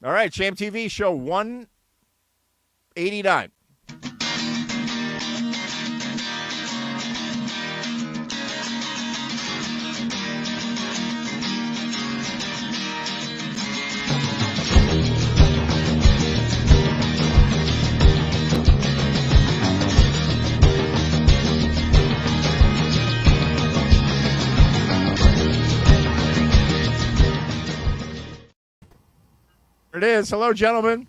All right, Sham TV show 189. It is. Hello, gentlemen.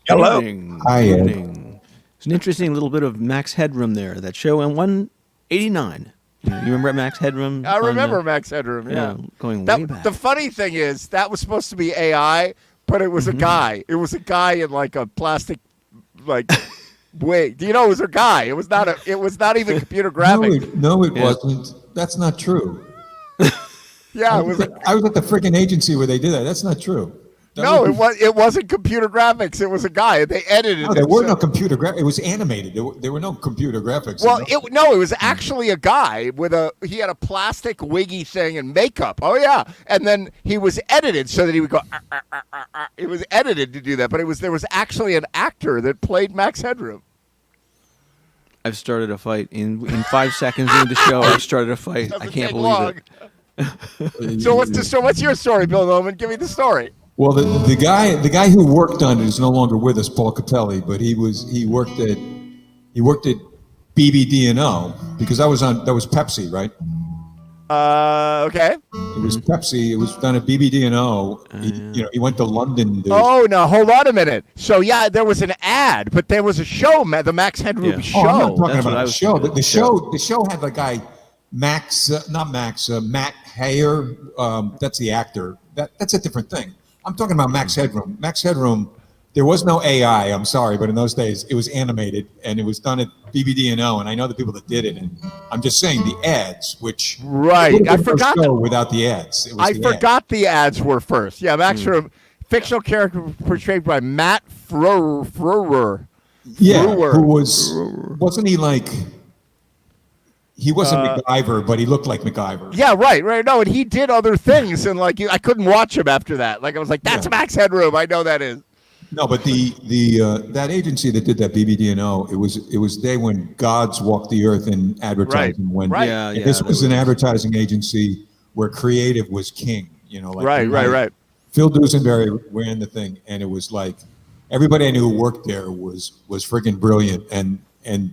Hello. Hi, Evening. It's an interesting little bit of Max Headroom there. That show in 189. You remember Max Headroom? I remember Max Headroom. Yeah, going way back. The funny thing is that was supposed to be AI, but it was a guy. It was a guy in like a plastic, like wig. Do you know it was a guy? It was not a. It was not even computer graphics. No, it wasn't. That's not true. Yeah, it was. I was at the freaking agency where they did that. That's not true. It wasn't computer graphics. It was a guy. They edited it. No, there were no computer graphics. It was animated. There were no computer graphics. Well, it was actually a guy he had a plastic wiggy thing and makeup. Oh yeah, and then he was edited so that he would go. It was edited to do that, but there was actually an actor that played Max Headroom. I've started a fight in 5 seconds into the show. I've started a fight. I can't believe it. So what's your story, Bill Noman? Give me the story. Well, the guy who worked on it is no longer with us, Paul Capelli, but he worked at BBD&O because that was Pepsi, right? Okay. It was Pepsi. It was done at BBD&O. He went to London. Oh, no, hold on a minute. So yeah, there was an ad, but there was a show, the Max Headroom show. I'm not talking about a show. The show had the guy Matt Hayer. That's the actor. That's a different thing. I'm talking about Max Headroom. Max Headroom, there was no AI, I'm sorry, but in those days it was animated and it was done at BBD&O, and I know the people that did it, and I'm just saying the ads, which I forgot without the ads. The ads were first. Yeah, Max Headroom, fictional character portrayed by Matt Frewer. Yeah, who wasn't he like? He wasn't MacGyver, but he looked like MacGyver. Yeah, right. No, and he did other things, and like I couldn't watch him after that. Like I was like, that's Max Headroom. I know that is. No, but the that agency that did that BBD&O, it was day when gods walked the earth in advertising. Right. This was an advertising agency where creative was king. Right. Phil Duesenberry ran the thing, and it was like everybody I knew who worked there was friggin' brilliant, and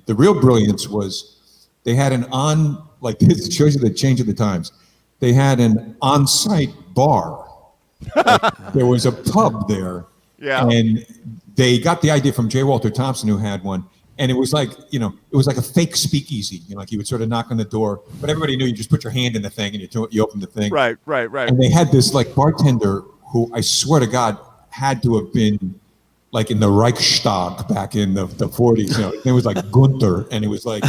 the real brilliance was. They had this shows you the change of the times. They had an on-site bar. There was a pub there. Yeah. And they got the idea from J. Walter Thompson, who had one. And it was like, it was like a fake speakeasy. Like you would sort of knock on the door, but everybody knew you just put your hand in the thing and you open the thing. Right. And they had this like bartender who I swear to God had to have been like in the Reichstag back in the 40s. It was like Gunther, and it was like,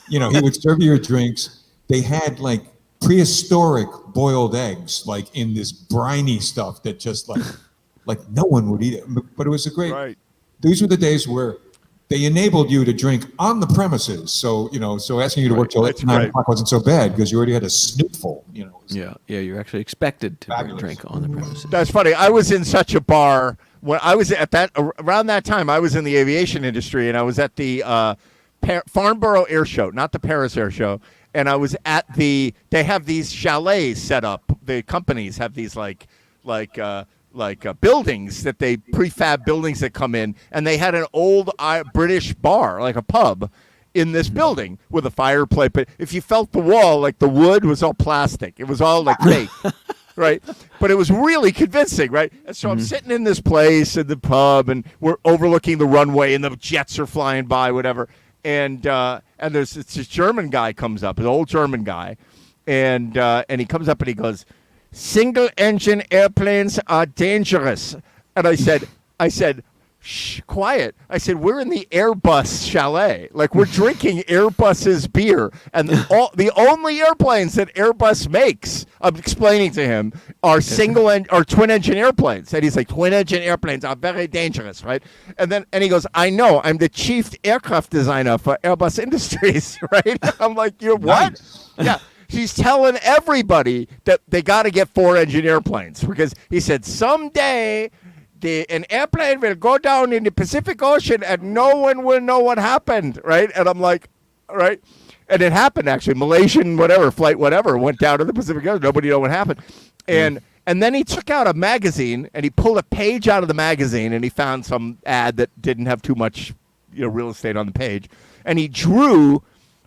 he would serve you your drinks. They had like prehistoric boiled eggs, like in this briny stuff that just like no one would eat it. But it was a great. Right. These were the days where they enabled you to drink on the premises. So so asking you to work till 9 o'clock wasn't so bad because you already had a snootful. Yeah. You're actually expected to drink on the premises. That's funny. I was in such a bar when I was around that time. I was in the aviation industry, and I was at the. Farnborough Air Show, not the Paris Air Show, and I was at they have these chalets set up. The companies have these like buildings that they prefab buildings that come in, and they had an old British bar, like a pub, in this building with a fireplace. But if you felt the wall, like the wood was all plastic. It was all like fake. Right, but it was really convincing, right? And so I'm sitting in this place in the pub, and we're overlooking the runway, and the jets are flying by, whatever. And there's this German guy comes up, an old German guy, and he comes up and he goes, "Single engine airplanes are dangerous." And I said, "Shh, quiet." I said, "We're in the Airbus chalet, like we're drinking Airbus's beer, and the only airplanes that Airbus makes," I'm explaining to him, "are twin engine airplanes." And he's like, "Twin engine airplanes are very dangerous, right?" And he goes, "I know, I'm the chief aircraft designer for Airbus Industries," right? I'm like, "You're what?" Nice. Yeah. He's telling everybody that they got to get 4-engine airplanes because he said someday an airplane will go down in the Pacific Ocean and no one will know what happened, right? And I'm like, all right. And it happened, actually. Malaysian, whatever, flight, whatever, went down to the Pacific Ocean. Nobody knew what happened. And then he took out a magazine, and he pulled a page out of the magazine, and he found some ad that didn't have too much real estate on the page. And he drew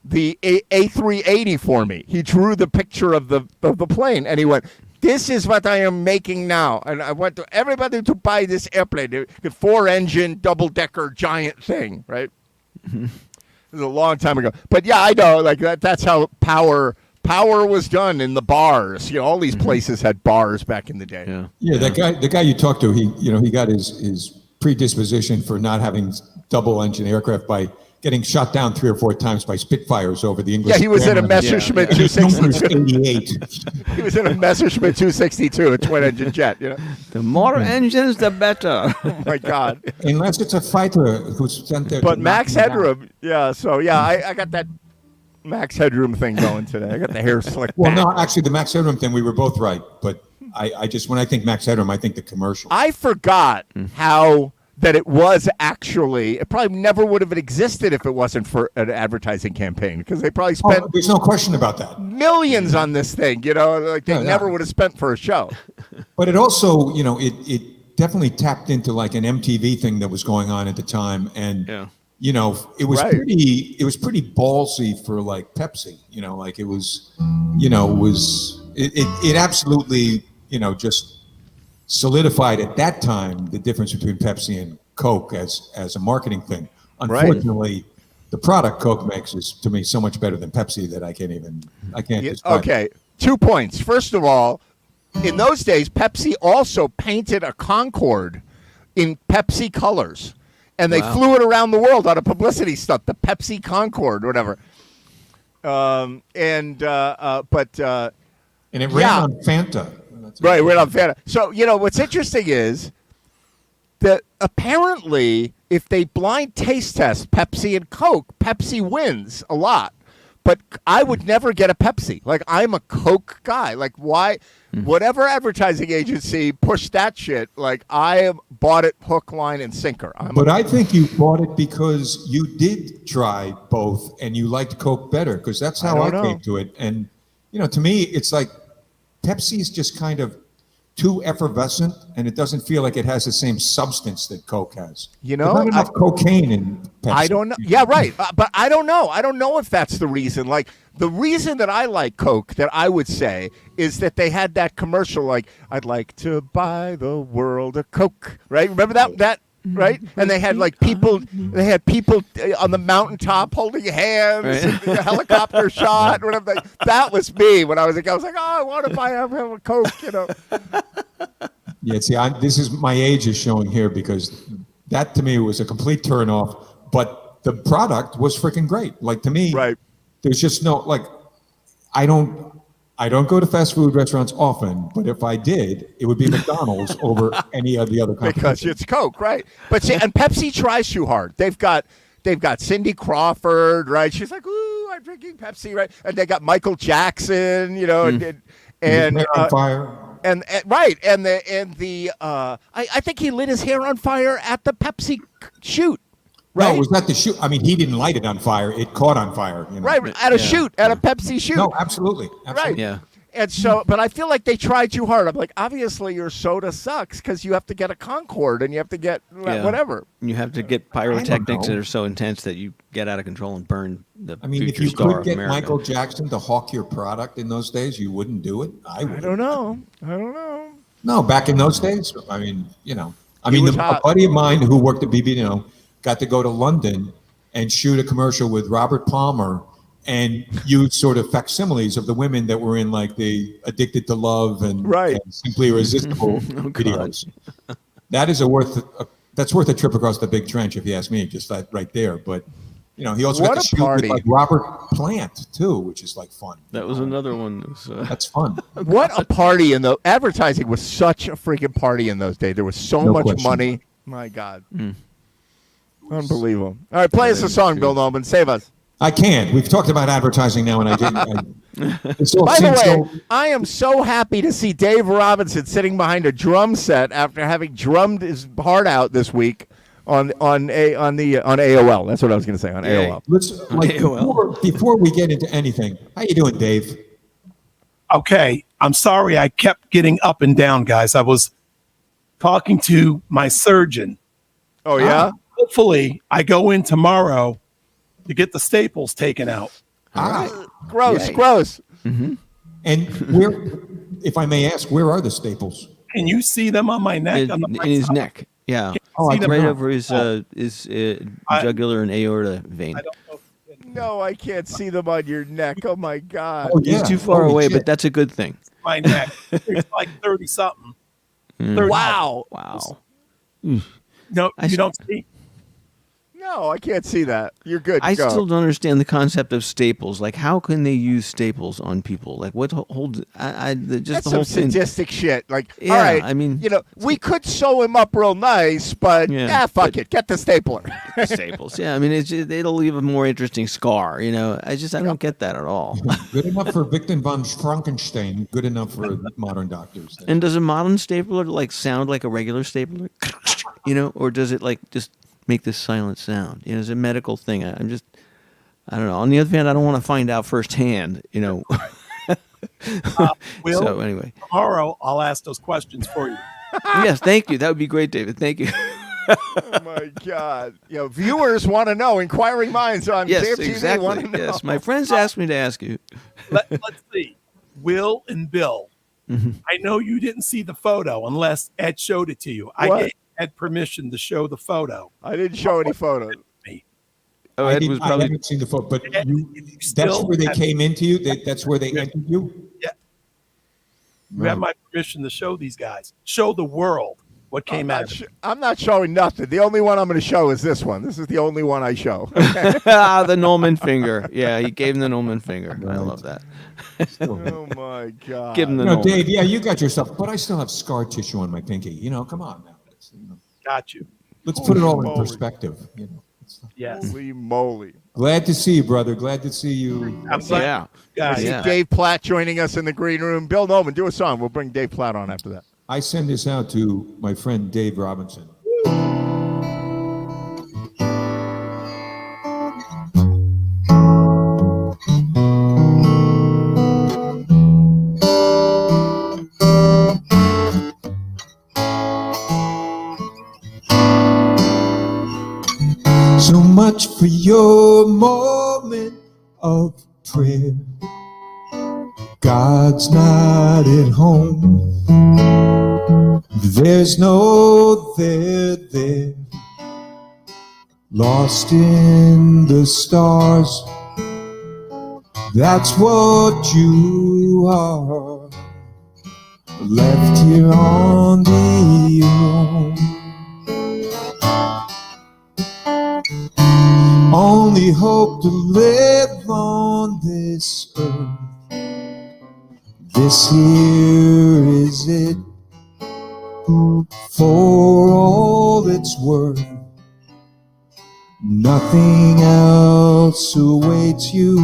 the A380 for me. He drew the picture of the plane, and he went, this is what I am making now. And I want everybody to buy this airplane. The 4-engine, double-decker, giant thing, right? It was a long time ago. But yeah, I know, like that's how power was done in the bars. All these places had bars back in the day. Yeah, the guy you talked to, he got his predisposition for not having double engine aircraft by getting shot down 3 or 4 times by Spitfires over the English. Yeah, he was in a Messerschmitt 262. 88. He was in a Messerschmitt 262, a twin-engine jet. The more engines, the better. Oh my God! Unless it's a fighter who's sent there. But Max Headroom, yeah. So yeah, I got that Max Headroom thing going today. I got the hair slicked Well, back. no, actually, the Max Headroom thing, we were both right. But I just, when I think Max Headroom, I think the commercial. I forgot how that it was actually. It probably never would have existed if it wasn't for an advertising campaign, because they probably spent There's no question about that. millions on this thing. Like they Yeah. never would have spent for a show. But it also, it definitely tapped into like an MTV thing that was going on at the time, and it was Right. it was pretty ballsy for like Pepsi. Like it was, it absolutely, just solidified at that time the difference between Pepsi and Coke as a marketing thing. Unfortunately, the product Coke makes is to me so much better than Pepsi that I can't describe. Okay, 2 points. First of all, in those days, Pepsi also painted a Concorde in Pepsi colors, and they flew it around the world on a publicity stunt, the Pepsi Concorde, whatever. And it ran Yeah. on Fanta. Right, we're not fan. So, what's interesting is that apparently if they blind taste test Pepsi and Coke, Pepsi wins a lot. But I would never get a Pepsi. Like, I'm a Coke guy. Like, why? Whatever advertising agency pushed that shit, like, I bought it hook, line, and sinker. But I think you bought it because you did try both and you liked Coke better, because that's how I don't know. came to it. And, to me, it's like Pepsi is just kind of too effervescent, and it doesn't feel like it has the same substance that Coke has. There's not enough cocaine in Pepsi. I don't know. Yeah, right. But I don't know. I don't know if that's the reason. Like, the reason that I like Coke, that I would say, is that they had that commercial, like, I'd like to buy the world a Coke, right? Remember that right? And they had like people on the mountaintop holding hands, and the helicopter shot, whatever. That was me when I was a kid. I was like, oh, I want to buy a Coke, Yeah, see, this is my age is showing here, because that to me was a complete turnoff. But the product was freaking great. Like, to me, Right. there's just no, like, I don't go to fast food restaurants often, but if I did, it would be McDonald's over any of the other companies. Because it's Coke, right? But see, and Pepsi tries too hard. They've got Cindy Crawford, right? She's like, ooh, I'm drinking Pepsi, right? And they got Michael Jackson, and Hair on fire. And right, and I think he lit his hair on fire at the Pepsi shoot. Right? No, it was not the shoot. I mean, he didn't light it on fire. It caught on fire. Right, at a shoot, at a Pepsi shoot. No, absolutely. Right. Yeah. And so, but I feel like they tried too hard. I'm like, obviously your soda sucks because you have to get a Concorde and you have to get whatever. You have to get pyrotechnics that are so intense that you get out of control and burn the I mean, if future you star could of get America. Michael Jackson to hawk your product in those days, you wouldn't do it. I would. I don't know. No, back in those days, I mean, was a hot. buddy of mine who worked at BB, got to go to London and shoot a commercial with Robert Palmer and use sort of facsimiles of the women that were in like the Addicted to Love and Simply Irresistible videos. That is that's worth a trip across the big trench, if you ask me, just that right there. But he also What got to a shoot party. with like Robert Plant too, which is like fun. That was another one. That's fun. What a party in the advertising was such a freaking party in those days. There was so No much question. money. My God. Unbelievable. All right, play us a song, Bill Nolan. Save us. I can't. We've talked about advertising now, and I didn't. It's all By the seems way, so- I am so happy to see Dave Robinson sitting behind a drum set after having drummed his heart out this week on AOL. That's what I was going to say on Yay. AOL. let's like AOL. before we get into anything. How you doing, Dave? Okay, I'm sorry I kept getting up and down, guys. I was talking to my surgeon. Oh yeah. Hopefully, I go in tomorrow to get the staples taken out. Gross, Yay. gross. And where, if I may ask, where are the staples? Can you see them on my neck? On the In right his side? neck. Yeah. Oh, I See them? Right know. over his jugular and aorta vein. I don't know. No, I can't see them on your neck. Oh my god. Oh, He's yeah. too far Holy away, shit. but that's a good thing. My neck. It's like 30 something. Wow. Wow. No, I you s- don't see. No, I can't see that. You're good. I Go. still don't understand the concept of staples. Like, how can they use staples on people? Like, what holds? Just That's the some whole thing. sadistic shit. Like, Yeah, all right, I mean- we could sew him up real nice, but Yeah, fuck but- it, get the stapler. Staples. Yeah, I mean, it'll leave a more interesting scar. I don't get that at all. Good enough for Victor von Frankenstein. Good enough for modern doctors. And does a modern stapler like sound like a regular stapler? Or does it like just make this silent sound? It's a medical thing. I don't know. On the other hand, I don't want to find out firsthand. Will, So anyway, tomorrow I'll ask those questions for you. yes, thank you. That would be great, David. Thank you. Oh my god. Viewers want to know. Inquiring minds on Yes, JFTV want exactly. to know. Yes, my friends asked me to ask you. Let's see. Will and Bill. I know you didn't see the photo unless Ed showed it to you. I What? gave Ed permission to show the photo. I didn't show any photos. Oh, I, Ed was I probably. haven't seen the photo, but Ed, you, if you that's still where they have- came into you. That's where they entered you. You have my permission to show these guys. Show the world what came out of it. I'm not showing nothing. The only one I'm going to show is this one. This is the only one I show. The Norman finger. Yeah, he gave him the Norman finger. I love that. Oh my god. Give him the No, Norman. Dave. Yeah, you got yourself, but I still have scar tissue on my pinky. Come on now. Got you. Let's put it all in Holy moly. perspective. Yes. Holy moly. Glad to see you, brother. Glad to see you. I'm glad Yeah. you guys. Yeah. Dave Platt joining us in the green room. Bill Noman, do a song. We'll bring Dave Platt on after that. I send this out to my friend Dave Robinson. So much for your moment of prayer. God's not at home. There's no there. Lost in the stars. That's what you are. Left here on the own. Only hope to live on this earth. This here is it. For all it's worth. Nothing else awaits you.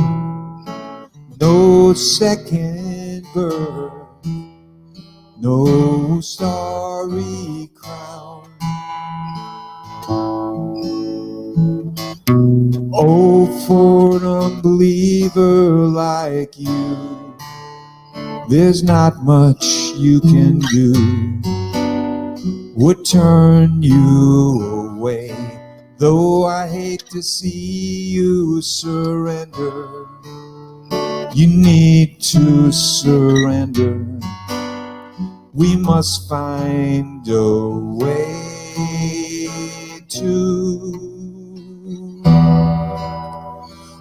No second birth. No starry crown. Oh, for an unbeliever like you, there's not much you can do. Would turn you away, though I hate to see you surrender. You need to surrender. We must find a way to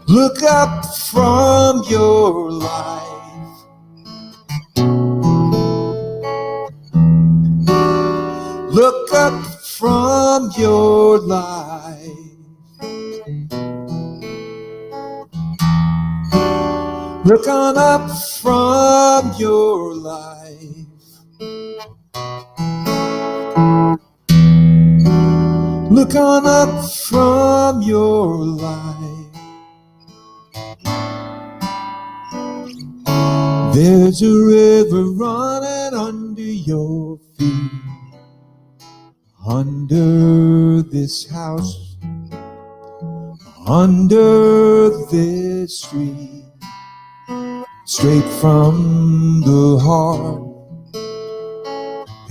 look up from your life. Look up from your life. Look on up from your life. Look on up from your life. There's a river running under your feet, under this house, under this street, straight from the heart,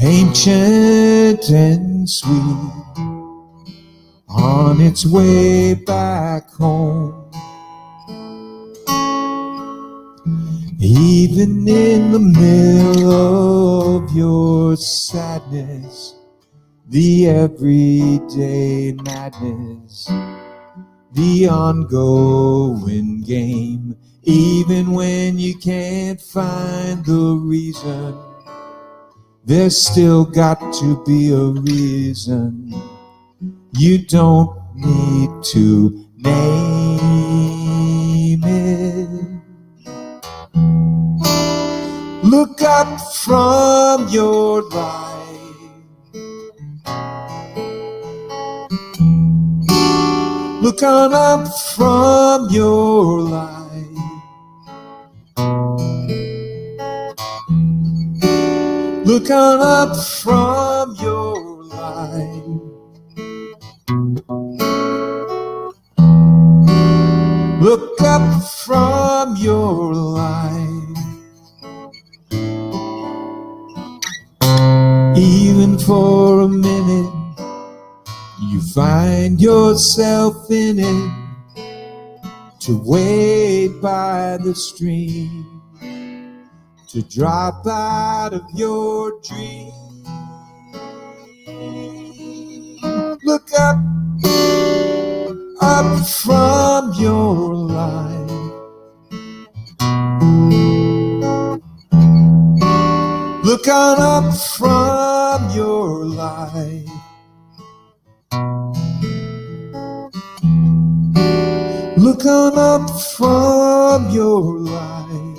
ancient and sweet, on its way back home. Even in the middle of your sadness, the everyday madness, the ongoing game, even when you can't find the reason, there's still got to be a reason. You don't need to name it. Look up from your life. Look on up from your life. Look on up from your life. Look up from your life. Even for a minute, you find yourself in it, to wait by the stream, to drop out of your dream. Look up from your life. Look on up from your life. Look on up from your life.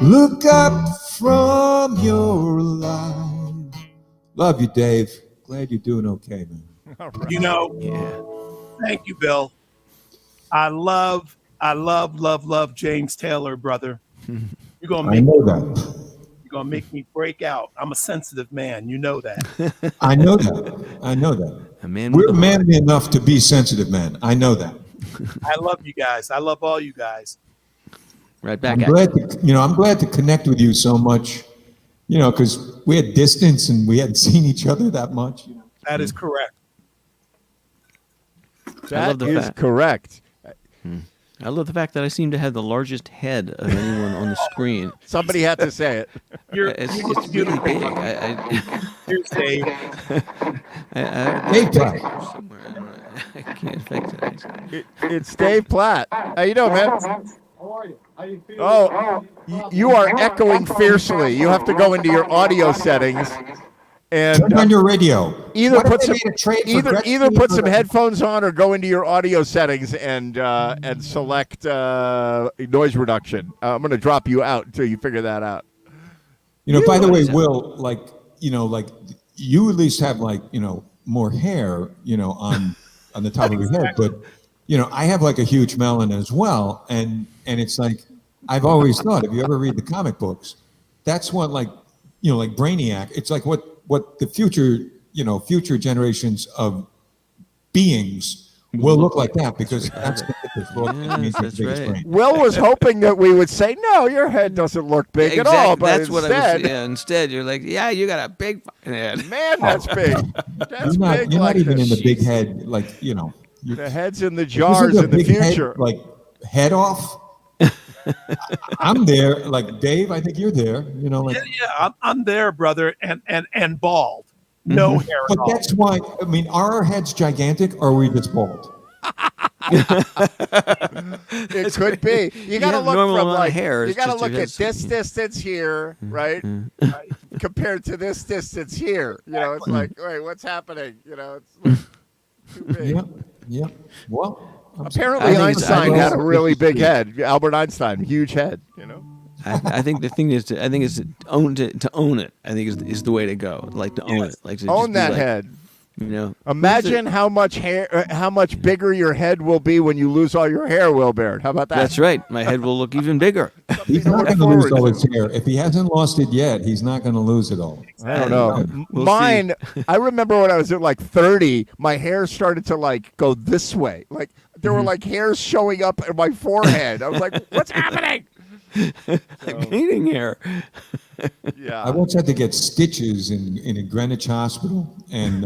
Look up from your life. Love you, Dave. Glad you're doing okay, man. You know, Yeah. thank you, Bill. I love James Taylor, brother. You're gonna I make know that. you're gonna make me break out. I'm a sensitive man. You know that. I know that. I know that. A man with We're a heart. manly enough to be sensitive, man. I know that. I love you guys. I love all you guys. Right back I'm at you. glad to, I'm glad to connect with you so much, because we had distance and we hadn't seen each other that much. That is correct. That love the is fact- correct. I love the fact that I seem to have the largest head of anyone on the screen. Somebody had to say it. You're It's really beautiful. big. Here's Dave. Hey, Platt. Somewhere. I can't affect it. It's Dave Platt. How you doing, man? How are you? How you feeling? Oh, you are echoing fiercely. You have to go into your audio settings and Turn on your radio. either What if put they some made a trade for either Gretzky put or- some headphones on or go into your audio settings and select noise reduction. I'm going to drop you out until you figure that out. By the way, What is Will, you at least have more hair, on the top of your head, but I have like a huge melon as well, and it's like I've always thought, if you ever read the comic books, that's what like Brainiac, it's like what the future generations of beings will look like that, because that's the biggest look. Yes, It means the that's biggest right. brain. Will was hoping that we would say, "No, your head doesn't look big at all," but That's what I instead, was. Yeah, instead, you're like, yeah, you got a big fucking head. man, that's big. That's You're big. not like even this. in the big head, The heads in the This jars is a in the big head, future. head off. I'm there, like Dave. I think you're there. I'm there, brother, and bald. No hair at But all. that's why. I mean, are our heads gigantic, or are we just bald? It could be. You got to have look normal from amount of like hair, you it's got to just your look at head's- this distance here, right? Compared to this distance here. It's like, wait, what's happening? It's too big. Yep. Yep. Well, Apparently, I think it's- Einstein I had a think really big head. Albert Einstein, huge head. I think the thing is, to own it. I think is the way to go. Like to own it. Like to Own just be that like, head. You know, Imagine how much hair, how much bigger your head will be when you lose all your hair, Will Barrett. How about that? That's right. My head will look even bigger. He's to not look going to lose forward all to. his hair. If he hasn't lost it yet, he's not going to lose it all. I don't know. We'll Mine, I remember when I was at like 30, my hair started to like go this way. Like there were like hairs showing up in my forehead. I was like, what's happening? Painting hair. I Yeah. once had to get stitches in a Greenwich hospital, and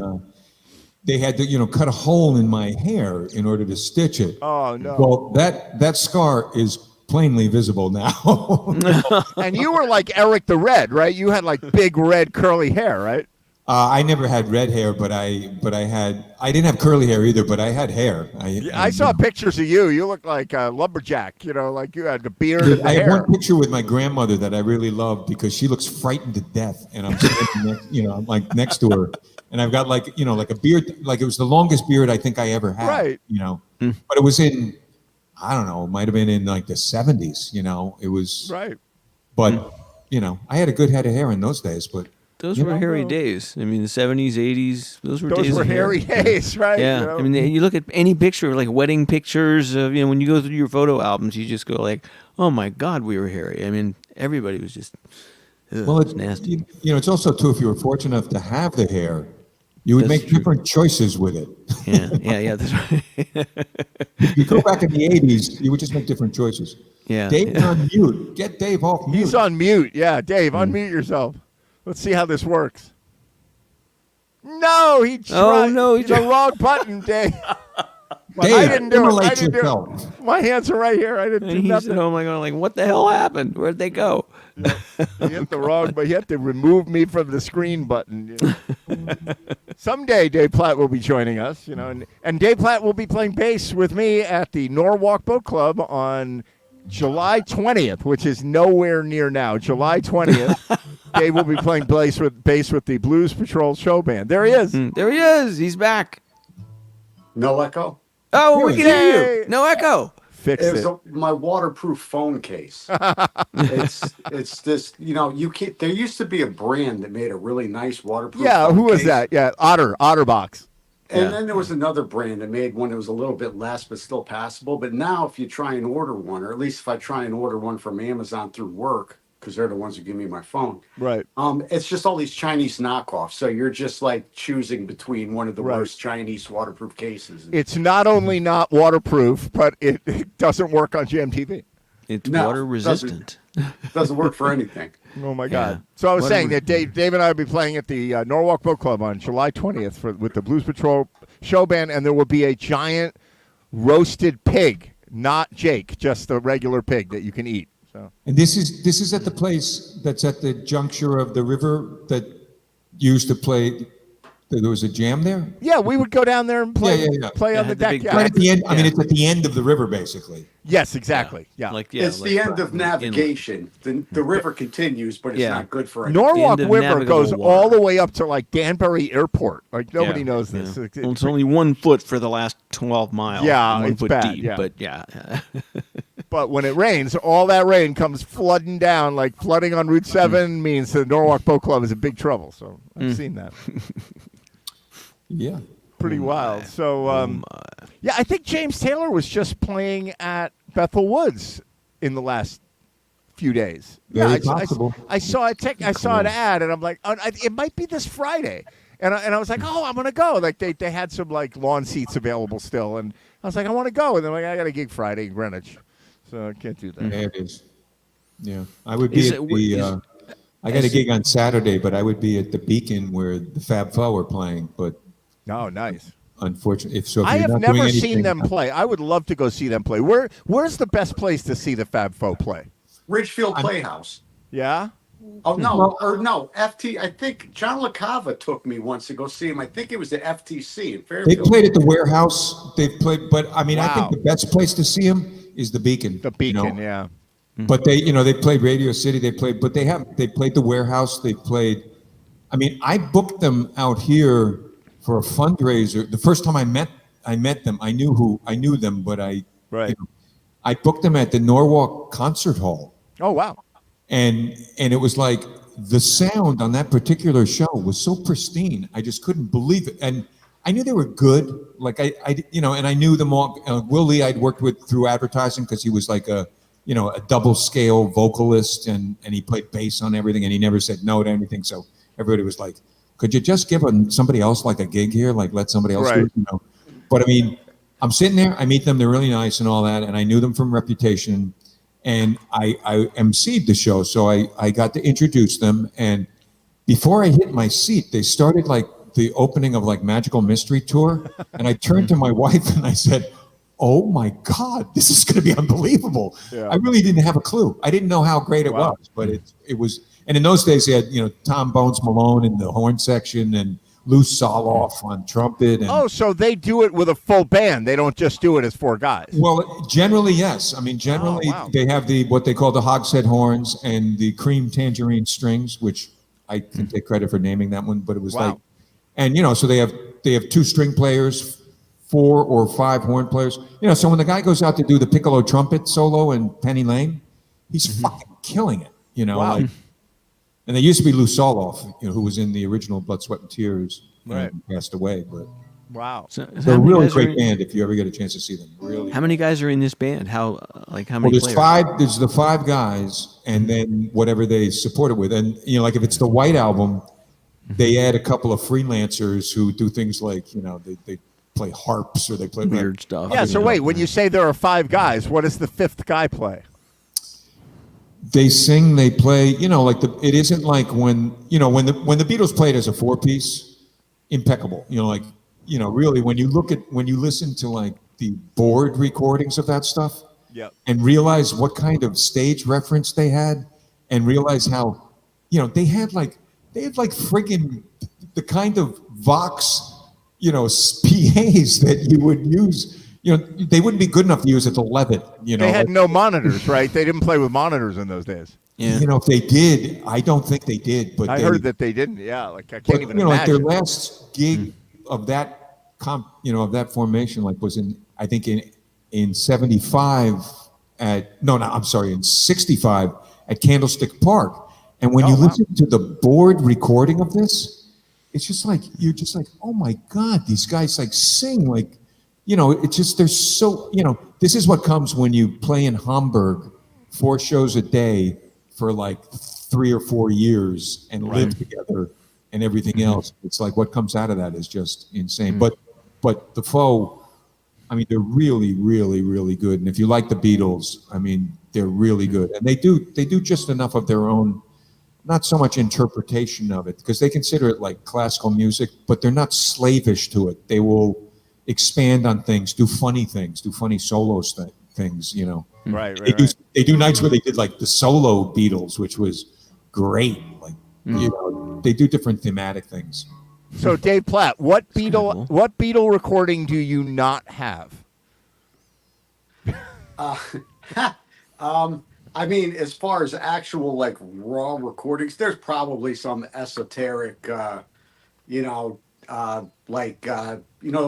they had to, cut a hole in my hair in order to stitch it. Oh, no. Well, that scar is plainly visible now. And you were like Eric the Red, right? You had like big red curly hair, right? I never had red hair, but I didn't have curly hair either, but I had hair. I saw pictures of you. You looked like a lumberjack, like you had the beard and the I have hair. one picture with my grandmother that I really love because she looks frightened to death, and I'm standing I'm like next to her, and I've got like a beard, like it was the longest beard I think I ever had. Right. But it was in, I don't know, it might have been in like the 70s. It was Right. But I had a good head of hair in those days, but. Those were hairy days. I mean, the 70s, 80s, those were Those days were of hair. hairy days, right? Yeah, I mean, you look at any picture, like wedding pictures of, when you go through your photo albums, you just go like, oh my God, we were hairy. I mean, everybody was just, it's nasty. It's also too, if you were fortunate enough to have the hair, you would That's make true. different choices with it. Yeah, that's right. If you go back in the 80s, you would just make different choices. Yeah. Dave on mute. Get Dave off mute. He's on mute. Yeah, Dave, unmute yourself. Let's see how this works. No, he tried. Oh, no, he the tried. wrong button, Dave. Dave, I didn't do it. I immolate didn't do yourself. it. My hands are right here. I didn't And do he's nothing. at home like, what the hell happened? Where'd they go? You hit the wrong, but you have to remove me from the screen button. Someday Dave Platt will be joining us, and Dave Platt will be playing bass with me at the Norwalk Boat Club on July 20th, which is nowhere near now. July 20th, Dave will be playing bass with the Blues Patrol show band. There he is. There he is. He's back. No echo? Oh, we can hear Yay. you. No echo. Fix It was it. my waterproof phone case. it's this, you can't. There used to be a brand that made a really nice waterproof. Yeah, phone who was case. that? Yeah, Otterbox. And Yeah. then there was another brand that made one that was a little bit less, but still passable. But now, if you try and order one, or at least if I try and order one from Amazon through work, because they're the ones who give me my phone, Right. it's just all these Chinese knockoffs. So you're just like choosing between one of the Right. worst Chinese waterproof cases. It's not only not waterproof, but it doesn't work on GMTV. It's No, water resistant. doesn't work for anything. Oh my Yeah. God! So I was Whatever. saying that Dave and I will be playing at the Norwalk Boat Club on July 20th with the Blues Patrol show band, and there will be a giant roasted pig, not Jake, just the regular pig that you can eat. So And this is at the place that's at the juncture of the river that used to play. There was a jam there. yeah, we would go down there and play Yeah. play Yeah, on the had the deck. big Yeah. Right at the end. I mean, Yeah. it's at the end of the river, basically. Yes, exactly. Yeah. It's the end of navigation. The river continues, but it's Yeah. not good for anything. Norwalk end of River navigable goes water. all the way up to like Danbury Airport. Like nobody Yeah. knows this. Yeah. It's- Well, it's only 1 foot for the last 12 miles. Yeah, 1 it's foot bad, deep. yeah. But yeah. But when it rains, all that rain comes flooding down. Like flooding on Route 7 means the Norwalk Boat Club is in big trouble. So I've seen that. Yeah. Pretty wild. So, yeah, I think James Taylor was just playing at Bethel Woods in the last few days. Very I possible. I saw I saw an ad, and I'm like, oh, it might be this Friday. And I was like, oh, I'm gonna go. Like they had some like lawn seats available still, and I was like, I want to go. And then like I got a gig Friday in Greenwich, so I can't do that. Yeah, it is. Yeah, I would be Is at it- the. is- I got a gig on Saturday, but I would be at the Beacon where the Fab Four are playing. But Oh, nice. unfortunately, if I you're have not doing never seen anything- them play. I would love to go see them play. Where's the best place to see the Fab Four play? Ridgefield Playhouse. Yeah. Oh no, Well- or no, FT. I think John LaCava took me once to go see him. I think it was at FTC in They Fairfield. played at the Warehouse. They played, but I mean, I Wow. think the best place to see them is the Beacon. The Beacon, yeah. But they played Radio City. They played the Warehouse. They played. I mean, I booked them out here for a fundraiser. The first time I met them. I knew them, but Right. I booked them at the Norwalk Concert Hall, Oh, wow. and it was like the sound on that particular show was so pristine. I just couldn't believe it. And I knew they were good. Like and I knew them all. Will Lee I'd worked with through advertising because he was like a double scale vocalist and he played bass on everything and he never said no to anything. So everybody was like, could you just give somebody else like a gig here? Like let somebody else do it, But I mean, I'm sitting there, I meet them, they're really nice and all that. And I knew them from Reputation and I emceed the show. So I got to introduce them. And before I hit my seat, they started like the opening of like Magical Mystery Tour. And I turned to my wife and I said, oh my God, this is going to be unbelievable. Yeah. I really didn't have a clue. I didn't know how great it was, but it was. And in those days, they had, Tom Bones Malone in the horn section and Lou Soloff on trumpet. And, so they do it with a full band. They don't just do it as 4 guys. Well, generally, yes. I mean, generally, they have what they call the hogshead horns and the cream tangerine strings, which I can take credit for naming that one, but it was like, and, so they have 2 string players, 4 or 5 horn players. So when the guy goes out to do the piccolo trumpet solo in Penny Lane, he's fucking killing it, Like, and there used to be Lou Soloff, who was in the original Blood, Sweat, and Tears, and passed away. But so they're a really great band if you ever get a chance to see them. Really. How many guys are in this band? How many? Well, there's players? 5. There's the 5 guys, and then whatever they support it with. And like if it's the White Album, they add a couple of freelancers who do things like they play harps or they play weird stuff. Yeah. So wait, when you say there are 5 guys, what does the 5th guy play? They sing, they play. It isn't like when the Beatles played as a 4-piece, impeccable. Really when you listen to like the board recordings of that stuff, and realize what kind of stage reference they had, and realize how, they had like friggin' the kind of Vox, PAs that you would use. They wouldn't be good enough to use at the Levitt. They had no monitors, right? They didn't play with monitors in those days. Yeah. If they did, I don't think they did. But I heard that they didn't. Yeah, like I can't even imagine. Like their last gig of that of that formation, like was I think in 75 in 65 at Candlestick Park. And when you listen to the board recording of this, it's just like you're just like, oh my God, these guys like sing like. It's just, they're so, this is what comes when you play in Hamburg 4 shows a day for like 3 or 4 years and live together and everything else. It's like what comes out of that is just insane. But the Foe, I mean, they're really, really, really good. And if you like the Beatles, I mean, they're really good. And they do just enough of their own, not so much interpretation of it, because they consider it like classical music, but they're not slavish to it. They will expand on things, do funny solo things, Right. They do nights where they did like the solo Beatles, which was great. Like, they do different thematic things. So Dave Platt, what Beatle recording do you not have? I mean, as far as actual like raw recordings, there's probably some esoteric, those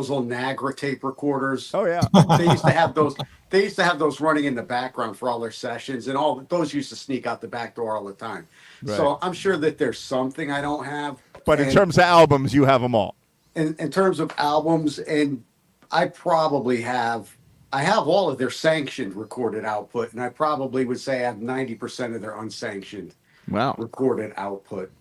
little Nagra tape recorders. Oh yeah. They used to have those. They used to have those running in the background for all their sessions, and all those used to sneak out the back door all the time. Right. So I'm sure that there's something I don't have. But in terms of albums, you have them all. In terms of albums, and I probably have. I have all of their sanctioned recorded output, and I probably would say I have 90% of their unsanctioned recorded output.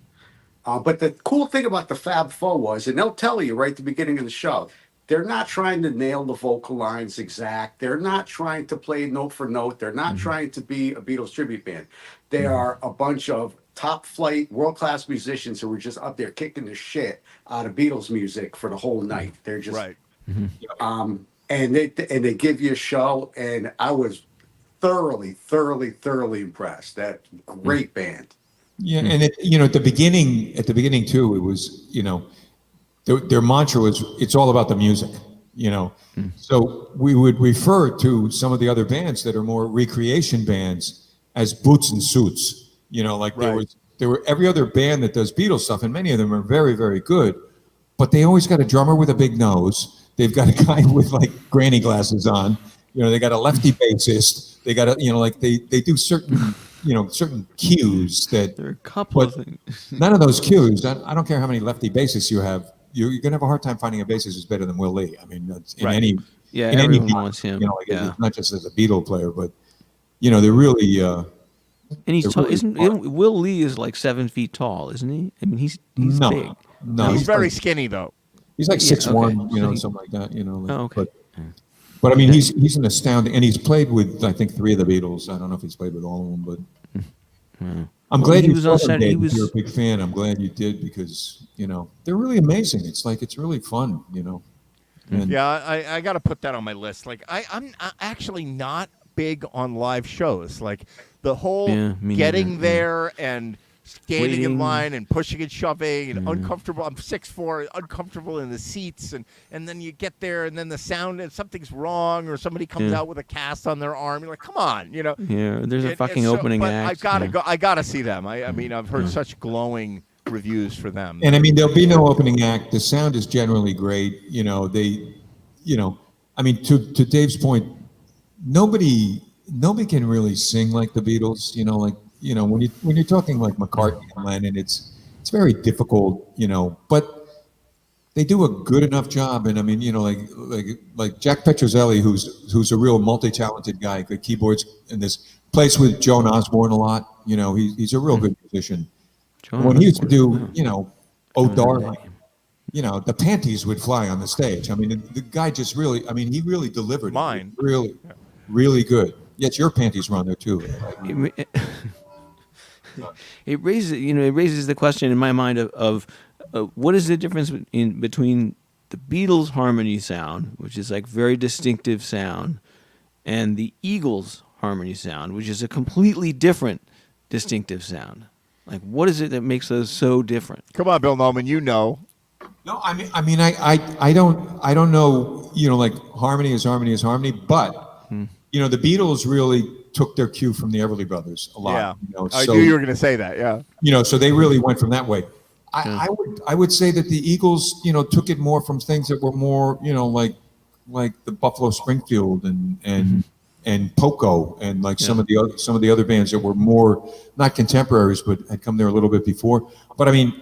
But the cool thing about the Fab Four was, and they'll tell you right at the beginning of the show, they're not trying to nail the vocal lines exact. They're not trying to play note for note. They're not trying to be a Beatles tribute band. They are a bunch of top flight, world-class musicians who were just up there kicking the shit out of Beatles music for the whole night. They're just, and they give you a show, and I was thoroughly impressed. That great band. Yeah, and at the beginning too, it was their mantra was it's all about the music. So we would refer to some of the other bands that are more recreation bands as boots and suits. There were every other band that does Beatles stuff, and many of them are very, very good, but they always got a drummer with a big nose. They've got a guy with like granny glasses on. They got a lefty bassist. They got they do certain certain cues that there are a couple of things. None of those cues. I don't care how many lefty bassists you have. you're gonna have a hard time finding a bassist who's better than Will Lee. I mean, that's in Right. any Yeah, in any everyone genre, wants him. You know, like Yeah. it's not just as a Beatle player, but they're really. And he's They're tall. really Isn't smart. Will Lee is like 7 feet tall, isn't he? I mean, he's no, big. no, He's very like, skinny though. he's like Yeah, 6'1", okay. you know, So he- something like that, you know. Like, Oh, okay. But I mean, he's an astounding, and he's played with I think 3 of the Beatles. I don't know if he's played with all of them, but I'm Well, glad he you was saw on them, Saturday- he Dave. If was- you're a big fan, I'm glad you did because they're really amazing. It's really fun, And Yeah, I got to put that on my list. Like I'm actually not big on live shows. Like the whole Yeah, me getting neither, yeah. there and standing in Waiting. line and pushing and shoving and uncomfortable. I'm 6'4", uncomfortable in the seats, and then you get there and then the sound and something's wrong or somebody comes Yeah. out with a cast on their arm. You're like, come on, Yeah, there's a And- fucking and so- opening but act. I've got to yeah. go. I got to see them. I mean, I've heard such glowing reviews for them. I mean, there'll be no opening act. The sound is generally great. I mean, to Dave's point, nobody can really sing like the Beatles. When you're talking like McCartney and Lennon, it's very difficult. But they do a good enough job. And I mean, like Jack Petrozelli, who's a real multi-talented guy, good keyboards in this, plays with Joan Osborne a lot. He's a real good musician. John When he used to Osborne, do, Oh Darling, the panties would fly on the stage. I mean, the guy just really, I mean, he really delivered. Mine. Really, really good. Yes, your panties were on there too. It raises the question in my mind of what is the difference between the Beatles' harmony sound, which is like very distinctive sound, and the Eagles' harmony sound, which is a completely different distinctive sound. Like, what is it that makes those so different? Come on, Bill Nolan, No, I don't know. Like harmony is harmony, but the Beatles really took their cue from the Everly Brothers a lot. Yeah, I knew you were going to say that. Yeah. So they really went from that way. I would say that the Eagles, took it more from things that were more, like the Buffalo Springfield and Poco and like some of the other bands that were more not contemporaries but had come there a little bit before. But I mean,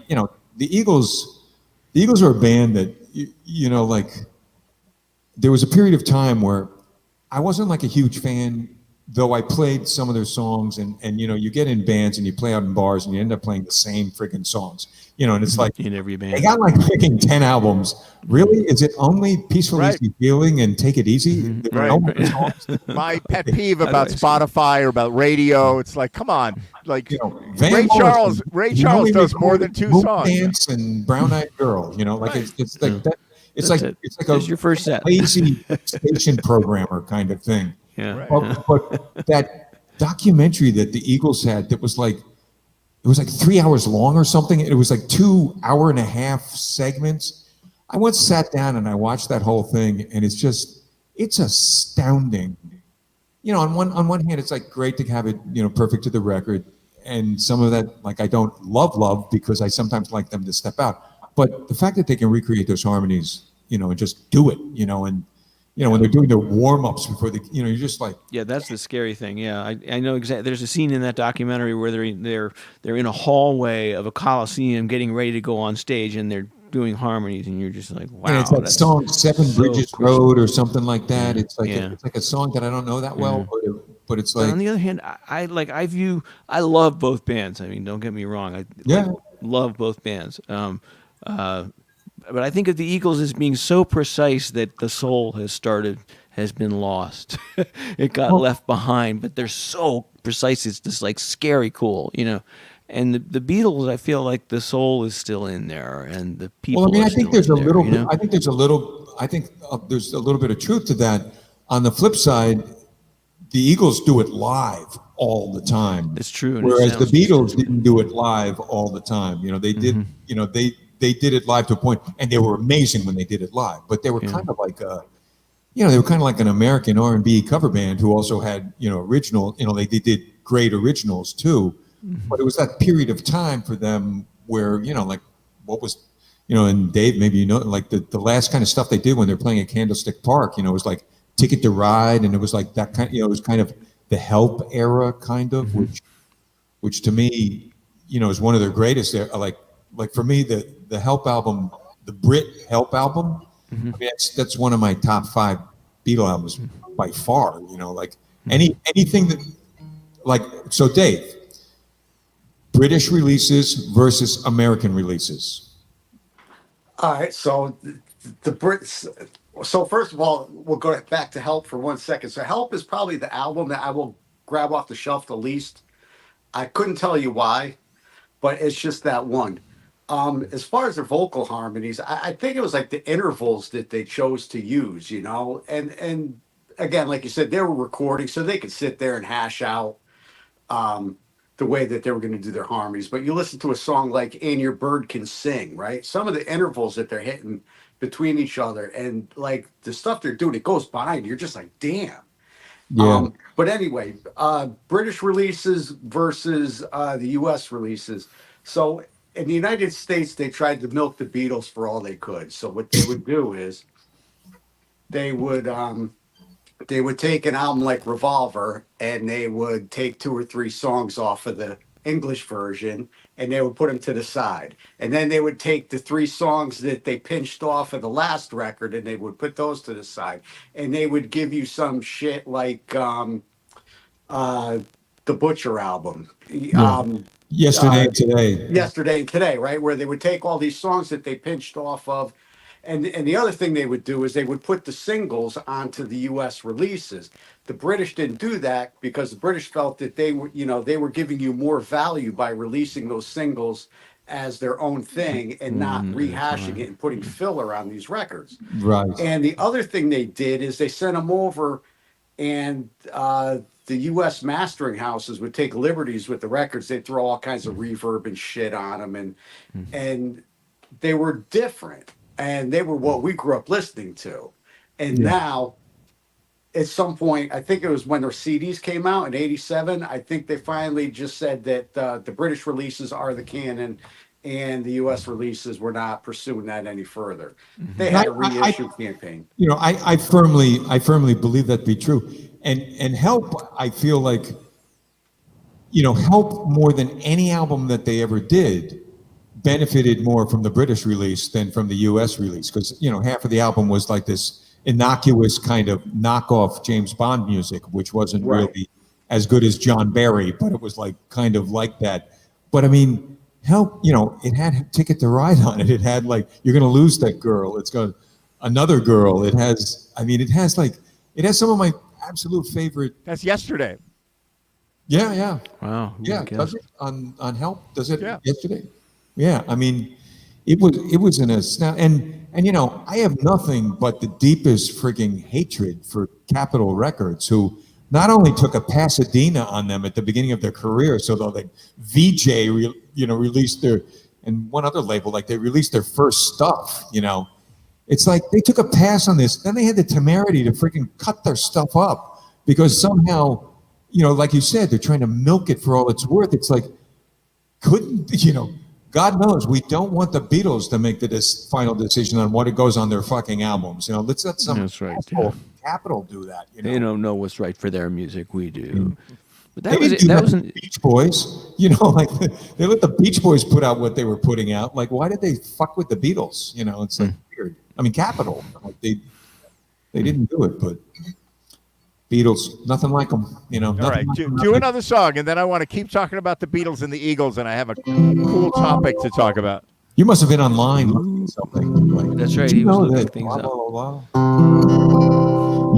the Eagles are a band that like there was a period of time where I wasn't like a huge fan, though I played some of their songs and you get in bands and you play out in bars and you end up playing the same freaking songs. And it's like In every band. they got like freaking 10 albums. Really? Is it only Peaceful Right. Easy Feeling and Take It Easy? There are no Right. more songs? My pet peeve about Spotify or about radio, it's like, come on, like Van Ray Morrison, Ray he Charles only does more than recorded 2 Moon songs. Dance and Brown Eyed Girl. Like it's like that. It's That's like it. it's like There's a your first set. lazy station programmer kind of thing. Yeah. But that documentary that the Eagles had that was like, it was like 3 hours long or something. It was like 2 hour-and-a-half segments. I once sat down and I watched that whole thing, and it's astounding. On one hand, it's like great to have it, perfect to the record, and some of that, like I don't love because I sometimes like them to step out. But the fact that they can recreate those harmonies, and just do it, and when they're doing their warm-ups before you're just like, Yeah, that's the scary thing. Yeah, I know exactly. There's a scene in that documentary where they're in a hallway of a coliseum getting ready to go on stage, and they're doing harmonies, and you're just like, wow. and it's that that's song Seven so Bridges cool. Road or something like that. It's like Yeah. it's like a song that I don't know that well, but it's But like on the other hand, I love both bands. I mean, don't get me wrong. I love both bands. But I think of the Eagles as being so precise that the soul has been lost. It got left behind, but they're so precise. It's just like scary cool, And the Beatles, I feel like the soul is still in there, and the people. well, I mean, are I think still there's a in there, little. you know? I think there's a little bit of truth to that. On the flip side, the Eagles do it live all the time. It's true, and it Whereas the sounds just Beatles didn't do it live all the time. They did. Mm-hmm. They did it live to a point, and they were amazing when they did it live. But they were kind of like they were kind of like an American R&B cover band who also had original. They did great originals too. Mm-hmm. But it was that period of time for them where like what was and Dave, maybe like the last kind of stuff they did when they're playing at Candlestick Park, it was like Ticket to Ride, and it was like that kind, it was kind of the Help era kind of, which to me, is one of their greatest. Like for me, the Help album, the Brit Help album. I mean, that's one of my top 5 Beatle albums by far. You know, like anything that, like, so Dave, British releases versus American releases. All right, so the Brits. So first of all, we'll go back to Help for 1 second. So Help is probably the album that I will grab off the shelf the least. I couldn't tell you why, but it's just that one. As far as their vocal harmonies, I think it was like the intervals that they chose to use, you know, and again, like you said, they were recording, so they could sit there and hash out the way that they were going to do their harmonies. But you listen to a song like "And Your Bird Can Sing," right? Some of the intervals that they're hitting between each other, and like the stuff they're doing, it goes by, and you're just like, damn. Yeah. But anyway, British releases versus the U.S. releases. So in the United States, they tried to milk the Beatles for all they could. So what they would do is they would take an album like Revolver, and they would take 2 or 3 songs off of the English version, and they would put them to the side. And then they would take the 3 songs that they pinched off of the last record, and they would put those to the side. And they would give you some shit like the Butcher album. Yesterday and Today. Yesterday and Today, right? Where they would take all these songs that they pinched off of. And the other thing they would do is they would put the singles onto the U.S. releases. The British didn't do that because the British felt that they were giving you more value by releasing those singles as their own thing and not rehashing it and putting filler on these records. Right. And the other thing they did is they sent them over, and the U.S. mastering houses would take liberties with the records. They'd throw all kinds of reverb and shit on them, and they were different. And they were what we grew up listening to. And now, at some point, I think it was when their CDs came out in '87, I think they finally just said that the British releases are the canon, and the U.S. releases were not pursuing that any further. They had a reissue campaign. You know, I firmly believe that to be true. And Help, I feel like, you know, Help more than any album that they ever did benefited more from the British release than from the U.S. release, because, you know, half of the album was like this innocuous kind of knockoff James Bond music, which wasn't really as good as John Barry, but it was like kind of like that. But I mean, Help, you know, it had Ticket to Ride on it. It had like You're Gonna Lose That Girl. It's got Another Girl. It has, I mean, it has some of my absolute favorite. That's Yesterday. Yeah. Wow. Yeah. Does it on Help? Does it? Yeah. Yesterday? Yeah, I mean, it was in a snap, and you know, I have nothing but the deepest frigging hatred for Capitol Records, who not only took a Pasadena on them at the beginning of their career, so they VJ, released their, and one other label, like they released their first stuff. You know, it's like they took a pass on this, then they had the temerity to frigging cut their stuff up because somehow, you know, like you said, they're trying to milk it for all it's worth. It's like, God knows we don't want the Beatles to make the final decision on what it goes on their fucking albums. You know, let's let some Capitol do that. You know? They don't know what's right for their music. We do. But That was the Beach Boys. You know, like they let the Beach Boys put out what they were putting out. Like, why did they fuck with the Beatles? You know, it's like weird. I mean, Capitol. Like they didn't do it, but Beatles, nothing like them. You know. All right, do another song, and then I want to keep talking about the Beatles and the Eagles, and I have a cool topic to talk about. You must have been online looking at something. Like, that's right. He was looking things up.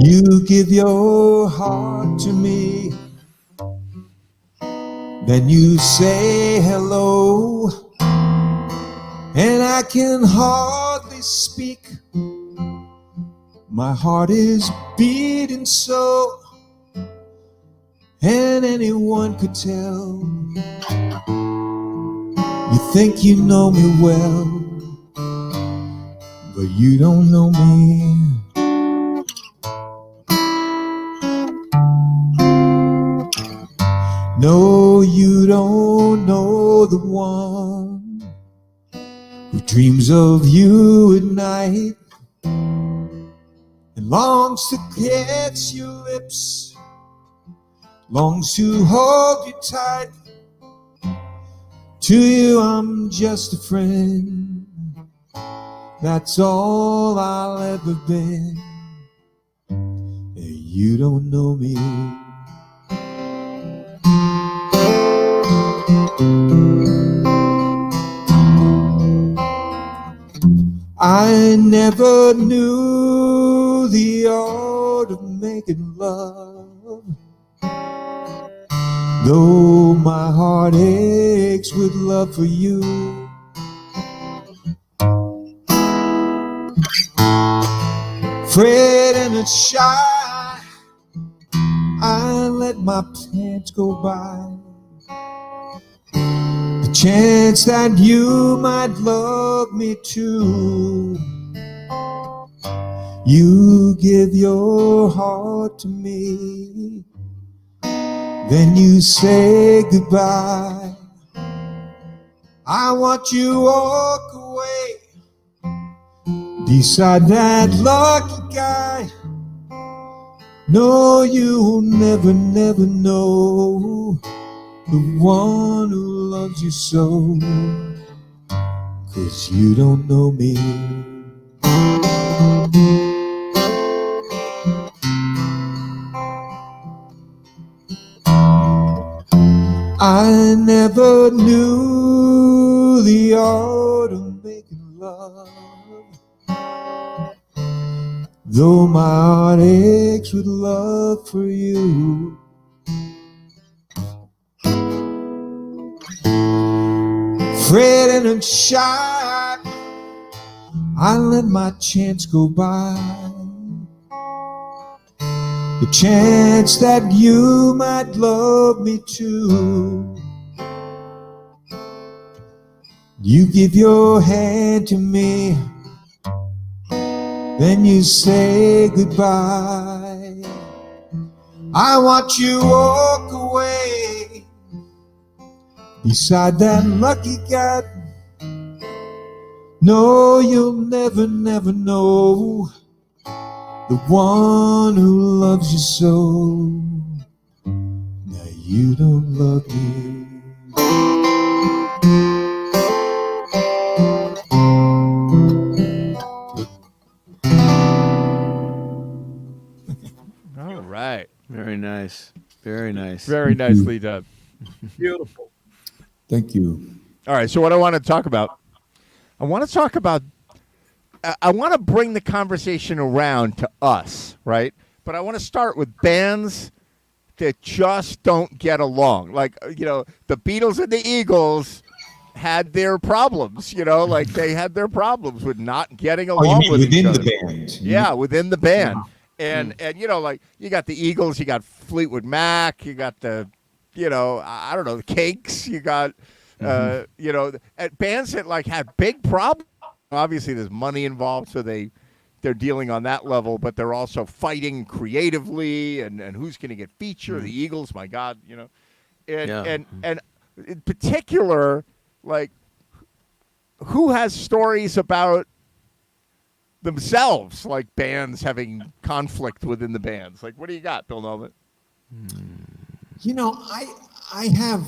You give your heart to me, then you say hello, and I can hardly speak. My heart is beating so, and anyone could tell. You think you know me well, but you don't know me. No, you don't know the one who dreams of you at night and longs to kiss your lips, longs to hold you tight. To you I'm just a friend, That's all I'll ever be. You don't know me. I never knew the art of making love, though my heart aches with love for you. Afraid and it's shy, I let my plans go by. The chance that you might love me too. You give your heart to me, then you say goodbye. I want you to walk away beside that lucky guy. No, you'll never, never know the one who loves you so, 'cause you don't know me. I never knew the art of making love, though my heart aches with love for you. Afraid and I'm shy, I let my chance go by. The chance that you might love me too. You give your hand to me, then you say goodbye. I want you to walk away beside that lucky guy. No, you'll never, never know the one who loves you so. Now you don't love me. All right. Very nice. Very nice. Very nicely done. Beautiful. Thank you. All right. So what I want to talk about, I want to bring the conversation around to us, right? But I want to start with bands that just don't get along. Like, the Beatles and the Eagles had their problems, like they had their problems with not getting along with each other. Within the band. Yeah, within the band. And like you got the Eagles, you got Fleetwood Mac, you got the, I don't know, the Cakes, you got, bands that like had big problems. Obviously, there's money involved, so they're dealing on that level, but they're also fighting creatively and who's going to get featured. The Eagles, my God, and in particular, like who has stories about themselves, like bands having conflict within the bands? Like, what do you got, Bill Nolan? I have,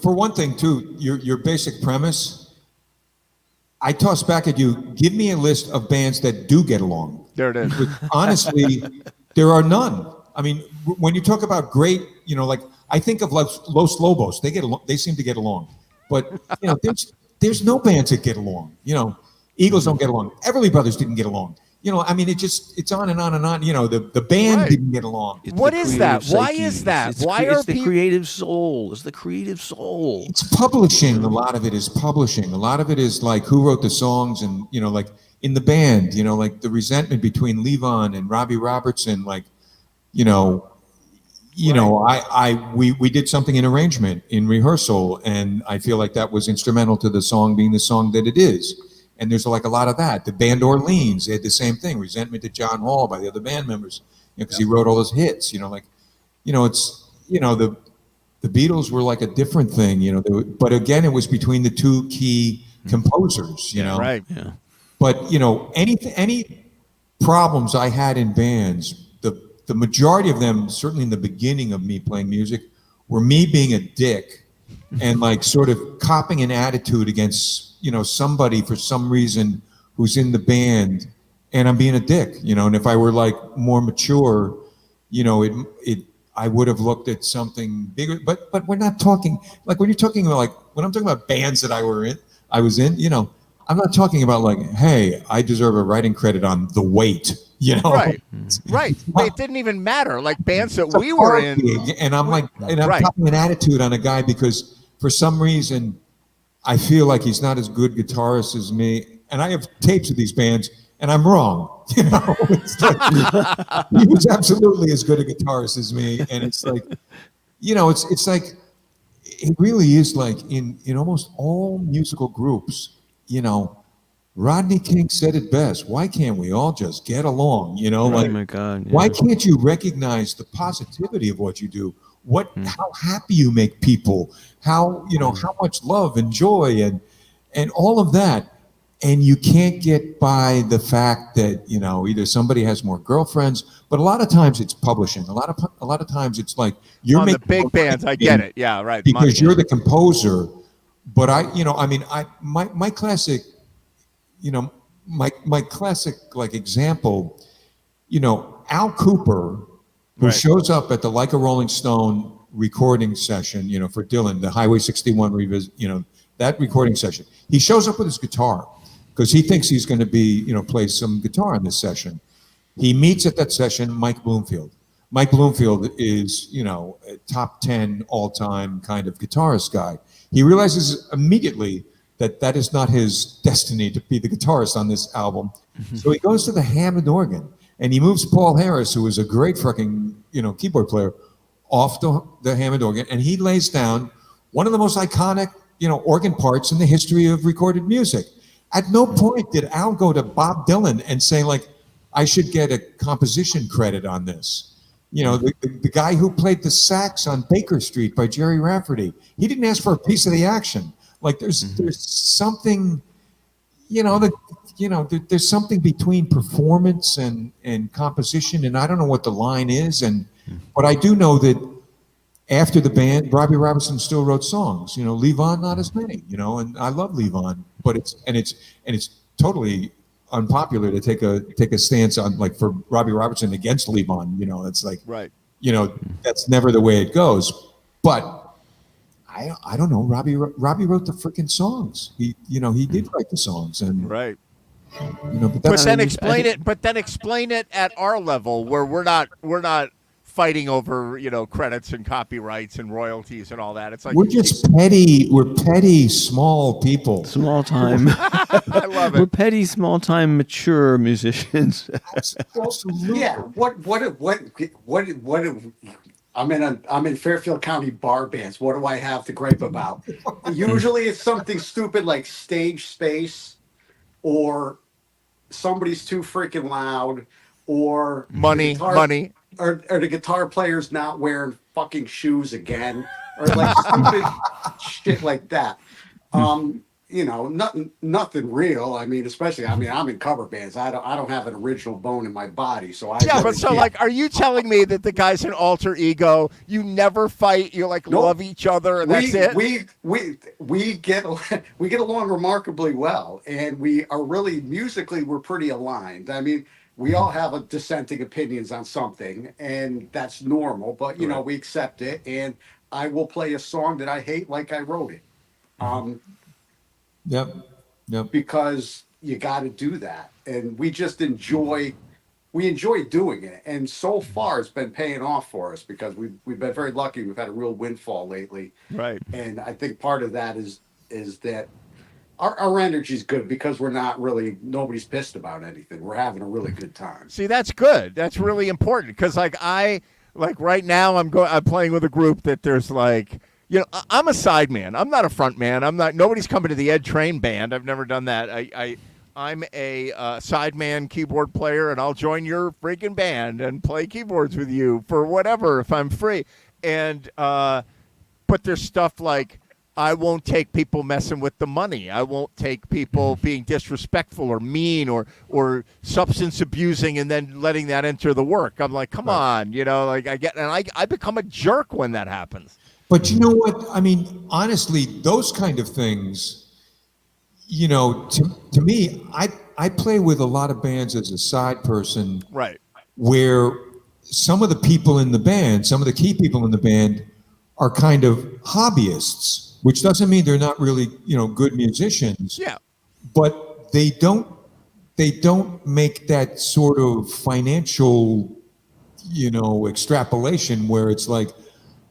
for one thing too, your basic premise. I toss back at you, give me a list of bands that do get along. There it is. Which, honestly, there are none. I mean, when you talk about great, like I think of Los Lobos, they get along, they seem to get along. But, there's no bands that get along. Eagles don't get along. Everly Brothers didn't get along. I mean, it's on and on and on. The band didn't get along. What is that? Why is that? Why are it's the creative soul? It's the creative soul. It's publishing. A lot of it is publishing. A lot of it is like who wrote the songs and, like in the band, like the resentment between Levon and Robbie Robertson, like, we did something in arrangement in rehearsal, and I feel like that was instrumental to the song being the song that it is. And there's like a lot of that. The band Orleans, they had the same thing, resentment to John Hall by the other band members, because he wrote all those hits. The Beatles were like a different thing, but again, it was between the two key composers, Right. Yeah. But any problems I had in bands, the majority of them, certainly in the beginning of me playing music, were me being a dick and like sort of copping an attitude against somebody for some reason who's in the band, and I'm being a dick, you know. And if I were like more mature, you know, I would have looked at something bigger. But we're not talking like when you're talking about like when I'm talking about bands that I was in, you know, I'm not talking about like, hey, I deserve a writing credit on The Weight, you know. Right. It didn't even matter. Like bands that we were in, and I'm like, and I'm Right. taking an attitude on a guy because for some reason I feel like he's not as good guitarist as me, and I have tapes of these bands, and I'm wrong. You know, it's like, he was absolutely as good a guitarist as me, and it's like, you know, it's like it really is like in almost all musical groups, you know. Rodney King said it best. Why can't we all just get along? You know, Oh like my God! Yeah. why can't you recognize the positivity of what you do? How happy you make people, how, you know, how much love and joy and all of that. And you can't get by the fact that, you know, either somebody has more girlfriends, but a lot of times it's publishing. A lot of times it's like you're on the making big more bands. money I get it. Yeah, right. because Money. you're the composer. But my classic, you know, my classic like example, you know, Al Cooper, who Right. shows up at the Like a Rolling Stone recording session, you know, for Dylan, the Highway 61 revisit, you know, that recording session. He shows up with his guitar because he thinks he's going to be, you know, play some guitar in this session. He meets at that session Mike Bloomfield. Mike Bloomfield is, you know, a top 10 all-time kind of guitarist guy. He realizes immediately that that is not his destiny to be the guitarist on this album. So he goes to the Hammond organ and he moves Paul Harris, who is a great fucking, you know, keyboard player, off the Hammond organ, and he lays down one of the most iconic, you know, organ parts in the history of recorded music. At no point did Al go to Bob Dylan and say like, I should get a composition credit on this. You know, the guy who played the sax on Baker Street by Jerry Rafferty, he didn't ask for a piece of the action. Like there's something, you know, there's something between performance and composition, and I don't know what the line is, but I do know that after the band, Robbie Robertson still wrote songs. You know, Levon not as many. You know, and I love Levon, but it's totally unpopular to take a stance on like for Robbie Robertson against Levon. You know, it's like Right. You know, that's never the way it goes. But I don't know. Robbie wrote the freaking songs. He did write the songs, and Right. you know, but But that's then explain it at our level where we're not fighting over, you know, credits and copyrights and royalties and all that. It's like we're just petty. We're petty, small people. Small time. I love We're it. petty, small time, mature musicians. Absolutely. Yeah. What? I'm in Fairfield County bar bands. What do I have to gripe about? Usually it's something stupid like stage space, or somebody's too freaking loud, or Money. or the guitar player's not wearing fucking shoes again, or like stupid shit like that. You know, nothing real. I mean, especially, I'm in cover bands. I don't have an original bone in my body, so I. Yeah, but so like, are you telling me that the guy's an alter ego? You never fight. You like Nope. love each other, and that's it. We get along remarkably well, and we are really musically we're pretty aligned. I mean, we all have dissenting opinions on something, and that's normal. But you know, we accept it, and I will play a song that I hate like I wrote it. Yep. Because you got to do that, and we just enjoy doing it, and so far it's been paying off for us because we've been very lucky. We've had a real windfall lately, Right. and I think part of that is that our energy's good because nobody's pissed about anything. We're having a really good time. See, that's good. That's really important because like right now I'm playing with a group that there's like, you know, I'm a side man. I'm not a front man. Nobody's coming to the Ed Train band. I've never done that. I'm a side man keyboard player, and I'll join your freaking band and play keyboards with you for whatever if I'm free. And but there's stuff like I won't take people messing with the money. I won't take people being disrespectful or mean or substance abusing and then letting that enter the work. I'm like, come on, you know, like I become a jerk when that happens. But you know what? I mean, honestly, those kind of things, you know, to me, I play with a lot of bands as a side person, Right. where some of the people in the band, some of the key people in the band, are kind of hobbyists, which doesn't mean they're not really, good musicians. Yeah. But they don't make that sort of financial, extrapolation where it's like,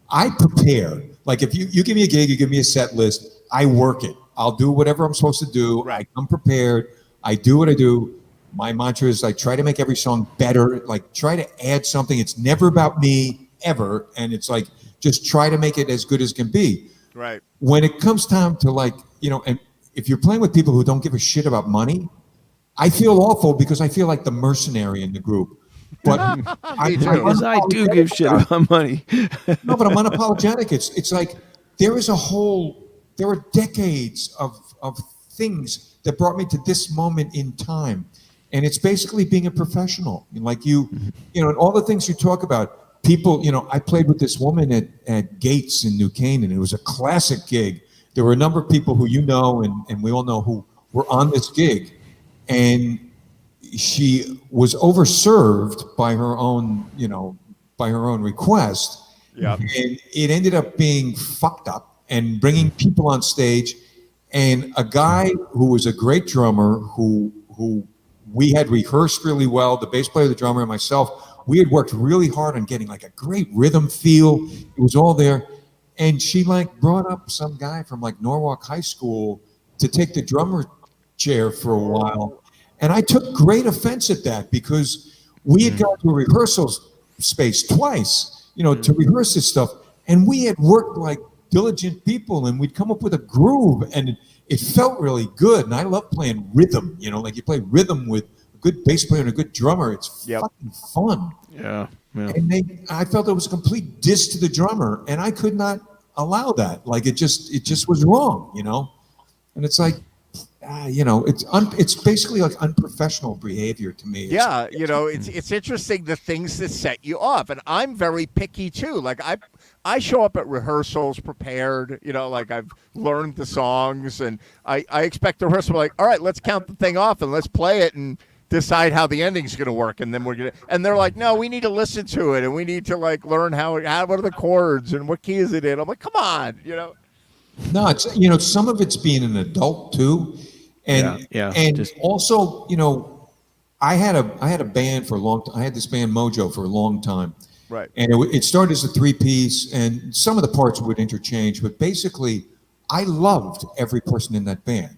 I prepare. Like if you give me a gig, you give me a set list, I work it. I'll do whatever I'm supposed to do. Right. I come prepared. I do what I do. My mantra is like, try to make every song better. Like try to add something. It's never about me ever. And it's like, just try to make it as good as can be. Right. When it comes time to and if you're playing with people who don't give a shit about money, I feel awful because I feel like the mercenary in the group. But Me too. Because I do give shit about money. No, but I'm unapologetic. It's like there are decades of things that brought me to this moment in time. And it's basically being a professional. And like and all the things you talk about, people, I played with this woman at Gates in New Canaan. It was a classic gig. There were a number of people who and we all know who were on this gig. And she was overserved by her own request. Yeah. And it ended up being fucked up and bringing people on stage. And a guy who was a great drummer who we had rehearsed really well, the bass player, the drummer, and myself, we had worked really hard on getting like a great rhythm feel. It was all there. And she brought up some guy from Norwalk High School to take the drummer chair for a while. And I took great offense at that because we had gone to a rehearsal space twice, to rehearse this stuff. And we had worked like diligent people and we'd come up with a groove and it felt really good. And I love playing rhythm, like you play rhythm with a good bass player and a good drummer. It's fucking fun. Yeah. And I felt it was a complete diss to the drummer and I could not allow that. Like it just was wrong, And it's like, it's basically like unprofessional behavior to me. Yeah, it's interesting the things that set you off, and I'm very picky too. Like I show up at rehearsals prepared. I've learned the songs, and I expect the rehearsal all right, let's count the thing off and let's play it and decide how the ending's going to work, and then and they're like, no, we need to listen to it and we need to learn what are the chords and what key is it in. I'm like, come on, No, it's some of it's being an adult too. And also, I had a band for a long time. I had this band Mojo for a long time. Right. And it started as a 3-piece and some of the parts would interchange, but basically I loved every person in that band.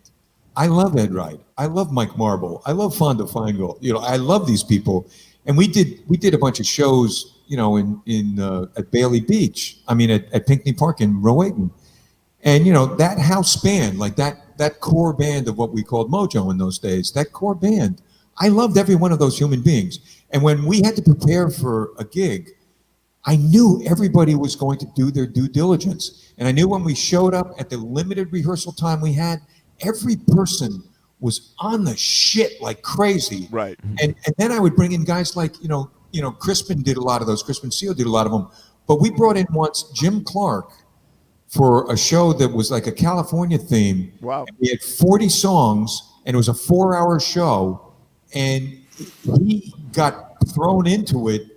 I love Ed Wright. I love Mike Marble. I love Fonda Feingold. I love these people. And we did a bunch of shows, at Bailey Beach. I mean, at Pinckney Park in Rowayton. And, that house band, like that core band of what we called Mojo in those days, that core band, I loved every one of those human beings. And when we had to prepare for a gig, I knew everybody was going to do their due diligence. And I knew when we showed up at the limited rehearsal time we had, every person was on the shit like crazy. Right. And then I would bring in guys like, Crispin did a lot of those. Crispin Seal did a lot of them. But we brought in once Jim Clark for a show that was like a California theme. Wow. We had 40 songs and it was a 4-hour show and he got thrown into it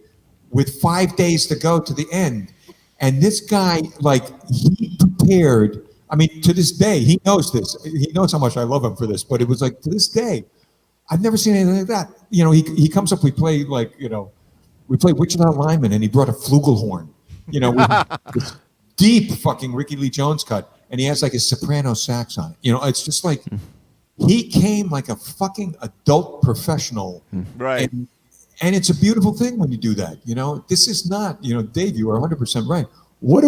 with 5 days to go to the end. And this guy, he prepared, I mean, to this day, he knows this. He knows how much I love him for this, but it was to this day, I've never seen anything like that. He comes up, we play Wichita Lineman and he brought a flugelhorn, with this deep fucking Ricky Lee Jones cut, and he has like a soprano sax on it. It's just like he came like a fucking adult professional, right? And it's a beautiful thing when you do that. This is not, Dave, you are 100% right. What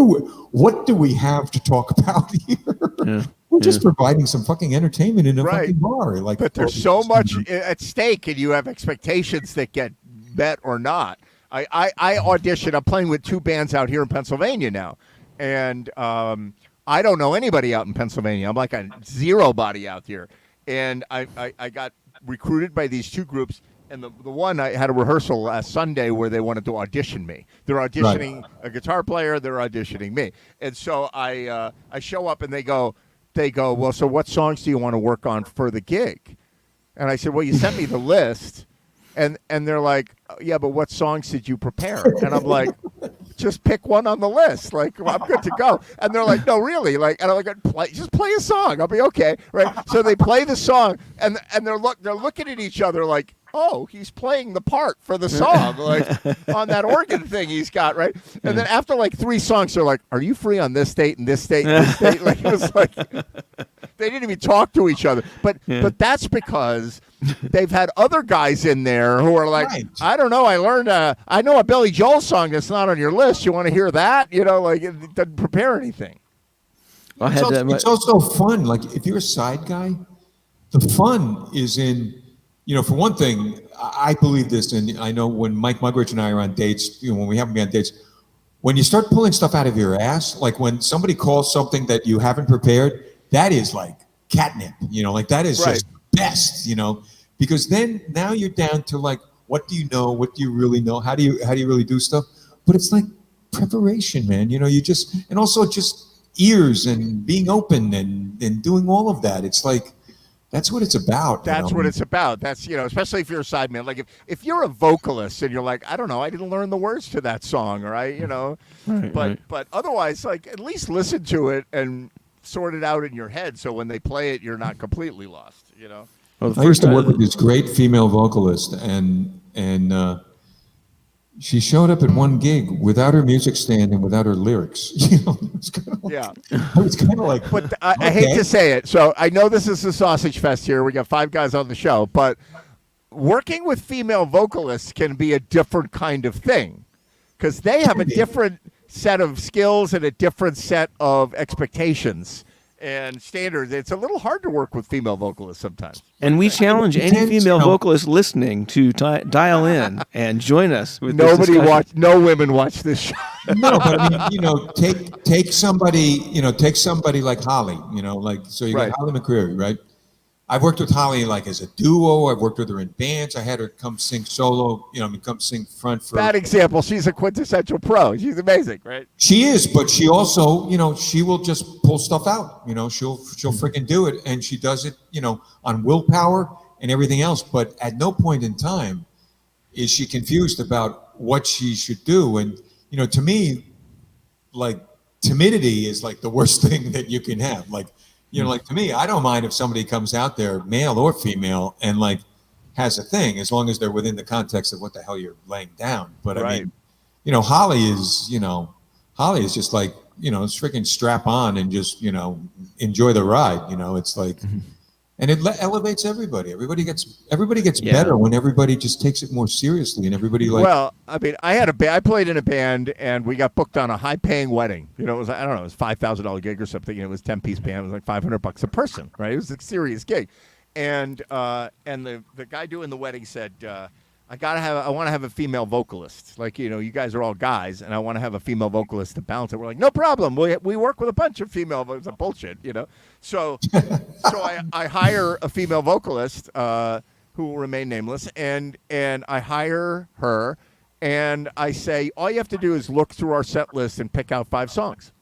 do we have to talk about here? Yeah. We're just providing some fucking entertainment in a fucking bar. But there's so much at stake, and you have expectations that get met or not. I audition. I'm playing with 2 bands out here in Pennsylvania now. And I don't know anybody out in Pennsylvania. I'm like a zero body out here. And I got recruited by these 2 groups. And the one, I had a rehearsal last Sunday where they wanted to audition me. They're auditioning a guitar player. They're auditioning me. And so I show up and they go, well, so what songs do you want to work on for the gig? And I said, well, you sent me the list. And they're like, yeah, but what songs did you prepare? And I'm like, just pick one on the list. Like, well, I'm good to go. And they're like, no, really? Like, and I'm like, just play a song. I'll be okay, right? So they play the song, and they're looking at each other like, oh, he's playing the part for the song, like on that organ thing he's got, right? And then after like 3 songs, they're like, are you free on this date and this date and this date? Like, it was like they didn't even talk to each other. But that's because they've had other guys in there who are like, right. I don't know, I know a Billy Joel song that's not on your list. You want to hear that? You know, like it doesn't prepare anything. It's also fun. Like if you're a side guy, the fun is in, you know, for one thing, I believe this, and I know when Mike Muggeridge and I are on dates, you know, when we haven't been on dates, when you start pulling stuff out of your ass, like when somebody calls something that you haven't prepared, that is like catnip, you know, like that is just best, you know, because then now you're down to like, what do you know? What do you really know? How do you really do stuff? But it's like preparation, man. You know, and also just ears and being open and doing all of that. It's like, that's what it's about. That's what it's about. That's, you know, especially if you're a sideman. Like if you're a vocalist and you're like, I don't know, I didn't learn the words to that song, or but otherwise, like at least listen to it and sort it out in your head. So when they play it, you're not completely lost, you know? Well, I used to work with this great female vocalist and she showed up at one gig without her music stand and without her lyrics. You know, it was kind of like, I was kind of like, but I hate to say it. So I know this is a sausage fest here. We got 5 guys on the show, but working with female vocalists can be a different kind of thing because they have a different set of skills and a different set of expectations and standards. It's a little hard to work with female vocalists sometimes. And we challenge any female vocalist listening to dial in and join us with no women watch this show. No, but I mean, you know, take somebody like Holly, you know, like, so you got Holly McCreary, right? I've worked with Holly like as a duo. I've worked with her in bands. I had her come sing solo, you know, come sing front for. Bad example. She's a quintessential pro. She's amazing, right? She is, but she also, you know, she will just pull stuff out. You know, she'll freaking do it, and she does it, you know, on willpower and everything else. But at no point in time is she confused about what she should do. And you know, to me, like timidity is like the worst thing that you can have. Like. You know, like to me, I don't mind if somebody comes out there, male or female, and like has a thing, as long as they're within the context of what the hell you're laying down. But I mean, you know, Holly is just like, you know, it's freaking strap on and just, you know, enjoy the ride. You know, it's like, and it elevates everybody. Everybody gets better when everybody just takes it more seriously, and everybody like. Well, I mean, I played in a band, and we got booked on a high-paying wedding. You know, it was, I don't know, it was $5,000 gig or something. And it was 10-piece band. It was like $500 a person, right? It was a serious gig, and the guy doing the wedding said, I want to have a female vocalist. Like, you know, you guys are all guys, and I want to have a female vocalist to balance it. We're like, no problem. We work with a bunch of female vocalists. It's bullshit, you know. So I hire a female vocalist who will remain nameless, and I hire her, and I say, all you have to do is look through our set list and pick out 5 songs.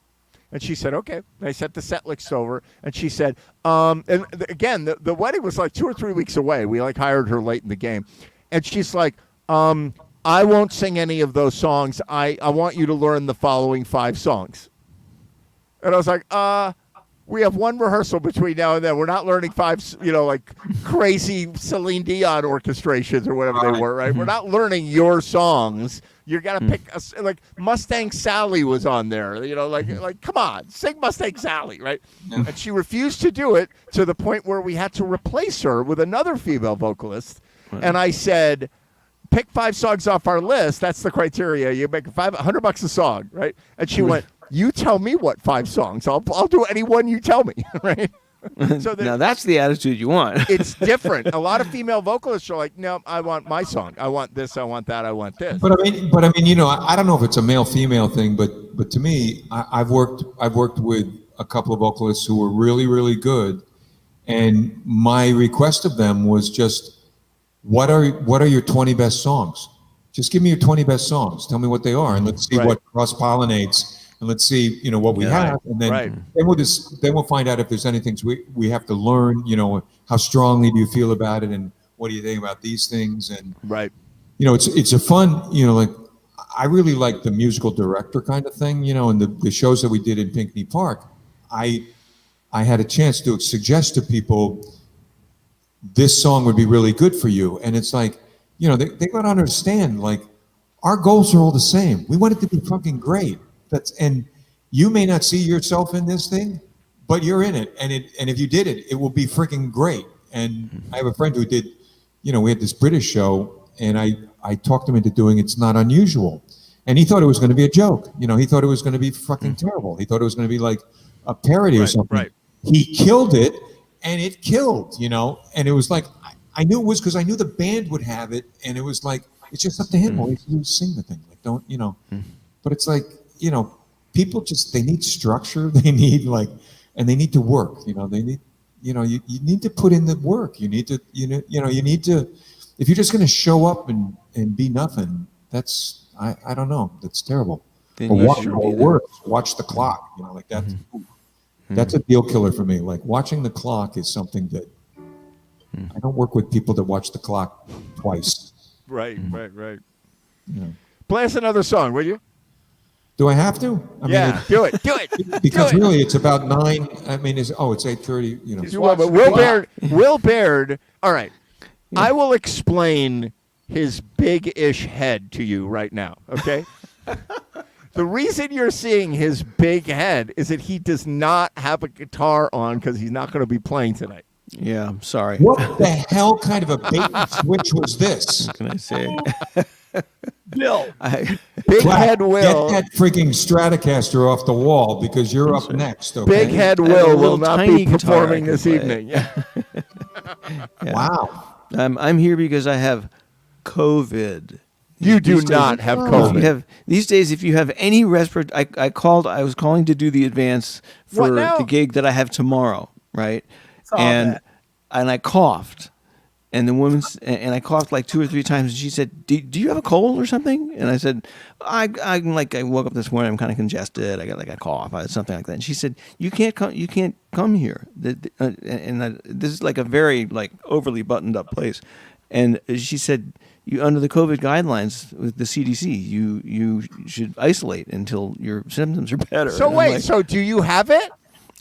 And she said, okay. And I sent the set list over, and she said, again, the wedding was like 2 or 3 weeks away. We like hired her late in the game. And she's like, I won't sing any of those songs. I want you to learn the following 5 songs. And I was like, we have one rehearsal between now and then. We're not learning 5, you know, like crazy Celine Dion orchestrations or whatever they were, right? We're not learning your songs. You got to pick, like Mustang Sally was on there, you know, like come on, sing Mustang Sally, right? Yeah. And she refused to do it to the point where we had to replace her with another female vocalist. And I said, pick 5 songs off our list. That's the criteria. You make $100 a song, right? And she went, you tell me what 5 songs. I'll do any one you tell me, right? So now that's the attitude you want. It's different. A lot of female vocalists are like, no, I want my song. I want this. I want that. I want this. But I mean, you know, I don't know if it's a male-female thing, but to me, I've worked with a couple of vocalists who were really, really good, and my request of them was just, what are your 20 best songs? Just give me your 20 best songs. Tell me what they are, and let's see what cross-pollinates and let's see, what we have, and then then we'll find out if there's anything we have to learn. How strongly do you feel about it, and what do you think about these things? And it's a fun, like I really like the musical director kind of thing, and the shows that we did in Pinckney Park. I had a chance to suggest to people, this song would be really good for you. And it's like, they got to understand, like, our goals are all the same. We want it to be fucking great. And you may not see yourself in this thing, but you're in it. And if you did it, it will be freaking great. And I have a friend who did, we had this British show, and I talked him into doing It's Not Unusual. And he thought it was going to be a joke. He thought it was going to be fucking terrible. He thought it was going to be like a parody or something. Right. He killed it, and it killed, and it was like, I knew it was because I knew the band would have it, and it was like, it's just up to him. All he has to do is sing the thing. Like, don't, but it's like, people they need structure. They need and they need to work, they need, you need to put in the work. You need to, you need to, if you're just going to show up and be nothing, that's, I don't know. That's terrible. Or worse, watch the clock, like that's, that's a deal killer for me. Like, watching the clock is something that I don't work with people that watch the clock twice. Right. Play us another song, will you? Do I have to? Do it. Because really, it's about 9. I mean, it's 8:30. But Will Baird. All right, I will explain his big-ish head to you right now. Okay. The reason you're seeing his big head is that he does not have a guitar on because he's not going to be playing tonight. Yeah, I'm sorry. What the hell kind of a bait and switch was this? What can I say? Bill, Big Head Will. Get that freaking Stratocaster off the wall because you're up next. Okay? Big Head Will not be performing this evening. Yeah. Wow. I'm here because I have COVID. You do not have COVID. These days, if you have any respiratory, I was calling to do the advance for the gig that I have tomorrow, right? And I coughed, and the woman, and I coughed like 2 or 3 times, and she said, "Do you have a cold or something?" And I said, I woke up this morning, I'm kind of congested, I got like a cough, something like that. And she said, "You can't come here." And this is like a very like overly buttoned up place, and she said, "You under the COVID guidelines with the CDC, you should isolate until your symptoms are better." So wait, so do you have it?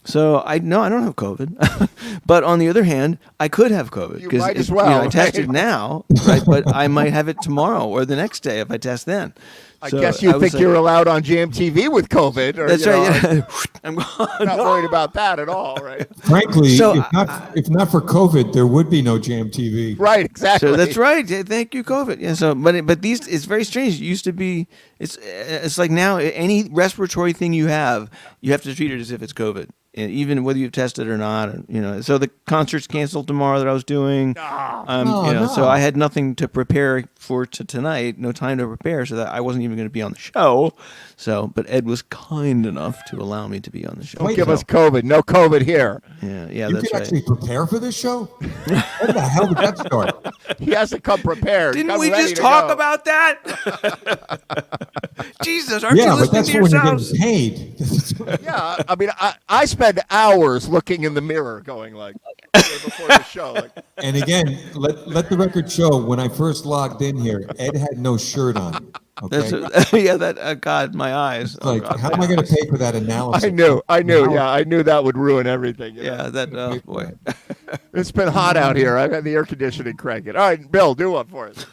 So I don't have COVID, but on the other hand, I could have COVID because might as well. I tested now, right? But I might have it tomorrow or the next day if I test then. I guess you think you're allowed on GMTV with COVID. Or, that's right. Yeah. I'm not worried about that at all, right? Frankly, if not for COVID, there would be no GMTV. Right, exactly. So that's right. Thank you, COVID. Yeah. So, but these, it's very strange. It used to be, it's like now any respiratory thing you have to treat it as if it's COVID. Even whether you've tested or not, So the concert's canceled tomorrow that I was doing. So I had nothing to prepare for tonight, no time to prepare, so that I wasn't even going to be on the show. So, but Ed was kind enough to allow me to be on the show. Don't give us COVID. No COVID here. Yeah, you that's could right. actually prepare for this show? When the hell did that start? He has to come prepared. Didn't we just talk about that? Jesus, aren't you listening to yourselves? When you're getting paid. Yeah, I mean, I spend hours looking in the mirror going like before the show. Like. And again, let the record show, when I first logged in here, Ed had no shirt on. Okay? God, my eyes. Like, how am I going to pay for that analysis? I knew. Yeah, I knew that would ruin everything. Yeah, oh boy. It's been hot out here. I've had the air conditioning cranking. All right, Bill, do one for us.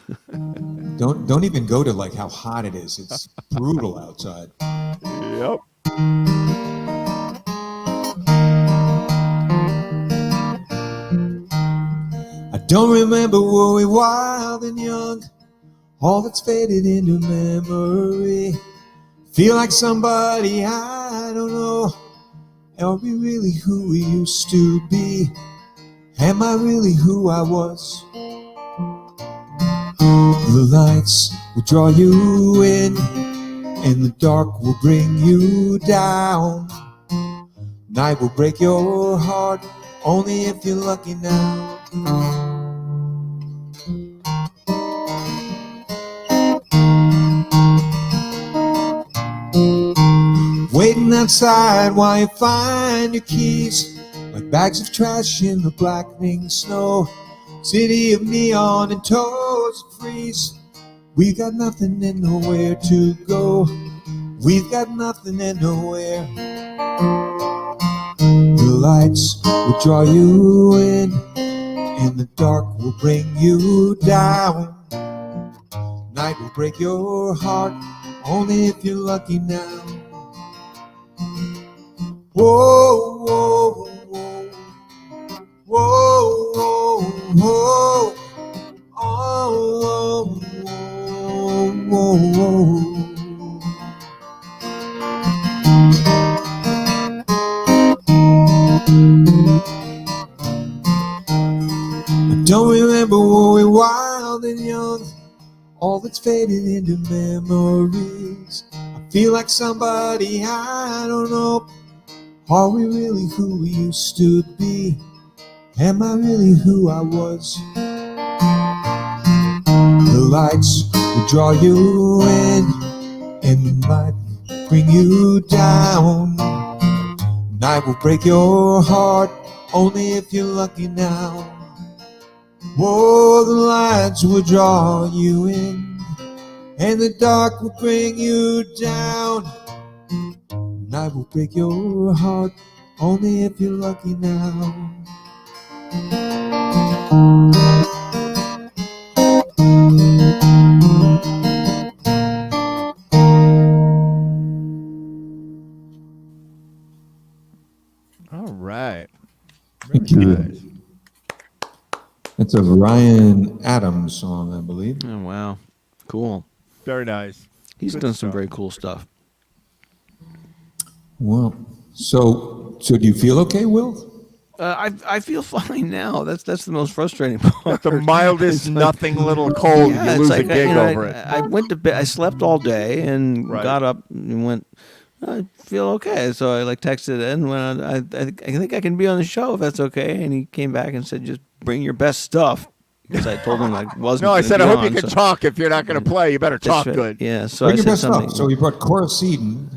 Don't even go to like how hot it is. It's brutal outside. Yep. I don't remember when we were wild and young. All that's faded into memory. Feel like somebody I don't know. Are we really who we used to be? Am I really who I was? The lights will draw you in, and the dark will bring you down. Night will break your heart, only if you're lucky now. waiting outside while you find your keys, like bags of trash in the blackening snow. City of neon and toes that freeze. We've got nothing and nowhere to go. We've got nothing and nowhere. The lights will draw you in, and the dark will bring you down. Night will break your heart, only if you're lucky now. Whoa, whoa, whoa, whoa, whoa, whoa, whoa, whoa, whoa. I don't remember when we were wild and young, all that's faded into memories. I feel like somebody I don't know. Are we really who we used to be? Am I really who I was? The lights will draw you in, and the night will bring you down. Night will break your heart, only if you're lucky now. Oh, the lights will draw you in, and the dark will bring you down. Night will break your heart, only if you're lucky now. All right. Thank you. It's a Ryan Adams song, I believe. Oh, wow. Cool. Very nice. He's Good done some stuff. very cool stuff. Well, so do you feel okay, Will? I feel fine now. That's the most frustrating part. The mildest, nothing little cold. Yeah, you it's lose like, a gig over it. I went to bed. I slept all day and Right. got up and went, I feel okay. So I texted in when I think I can be on the show if that's okay. And he came back and said, just bring your best stuff. Because I told him I wasn't. No, I gonna said, be I hope on, you can so- talk. If you're not going to play, you better That's talk right. good. Yeah. So Bring I your said best something. stuff. So he brought Cora Seedon.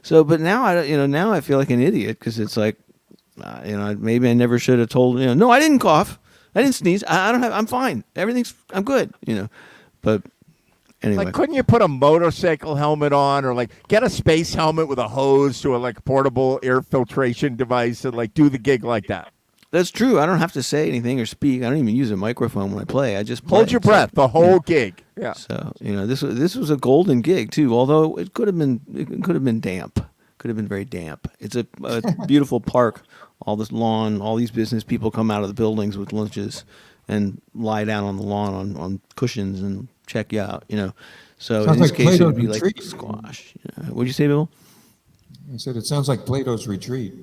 So, but now now I feel like an idiot because it's like, maybe I never should have told. No, I didn't cough. I didn't sneeze. I don't have. I'm fine. I'm good. But anyway. Like, couldn't you put a motorcycle helmet on, or like get a space helmet with a hose to a like portable air filtration device and like do the gig like that? That's true. I don't have to say anything or speak. I don't even use a microphone when I play. I just play. Hold your breath the whole gig. Yeah. So this was a golden gig too. Although it could have been damp. Could have been very damp. It's a beautiful park. All this lawn. All these business people come out of the buildings with lunches and lie down on the lawn on cushions and check you out. So Sounds in this like case it would Plato's be like retreat. squash. What'd you say, Bill? I said, it sounds like Plato's Retreat.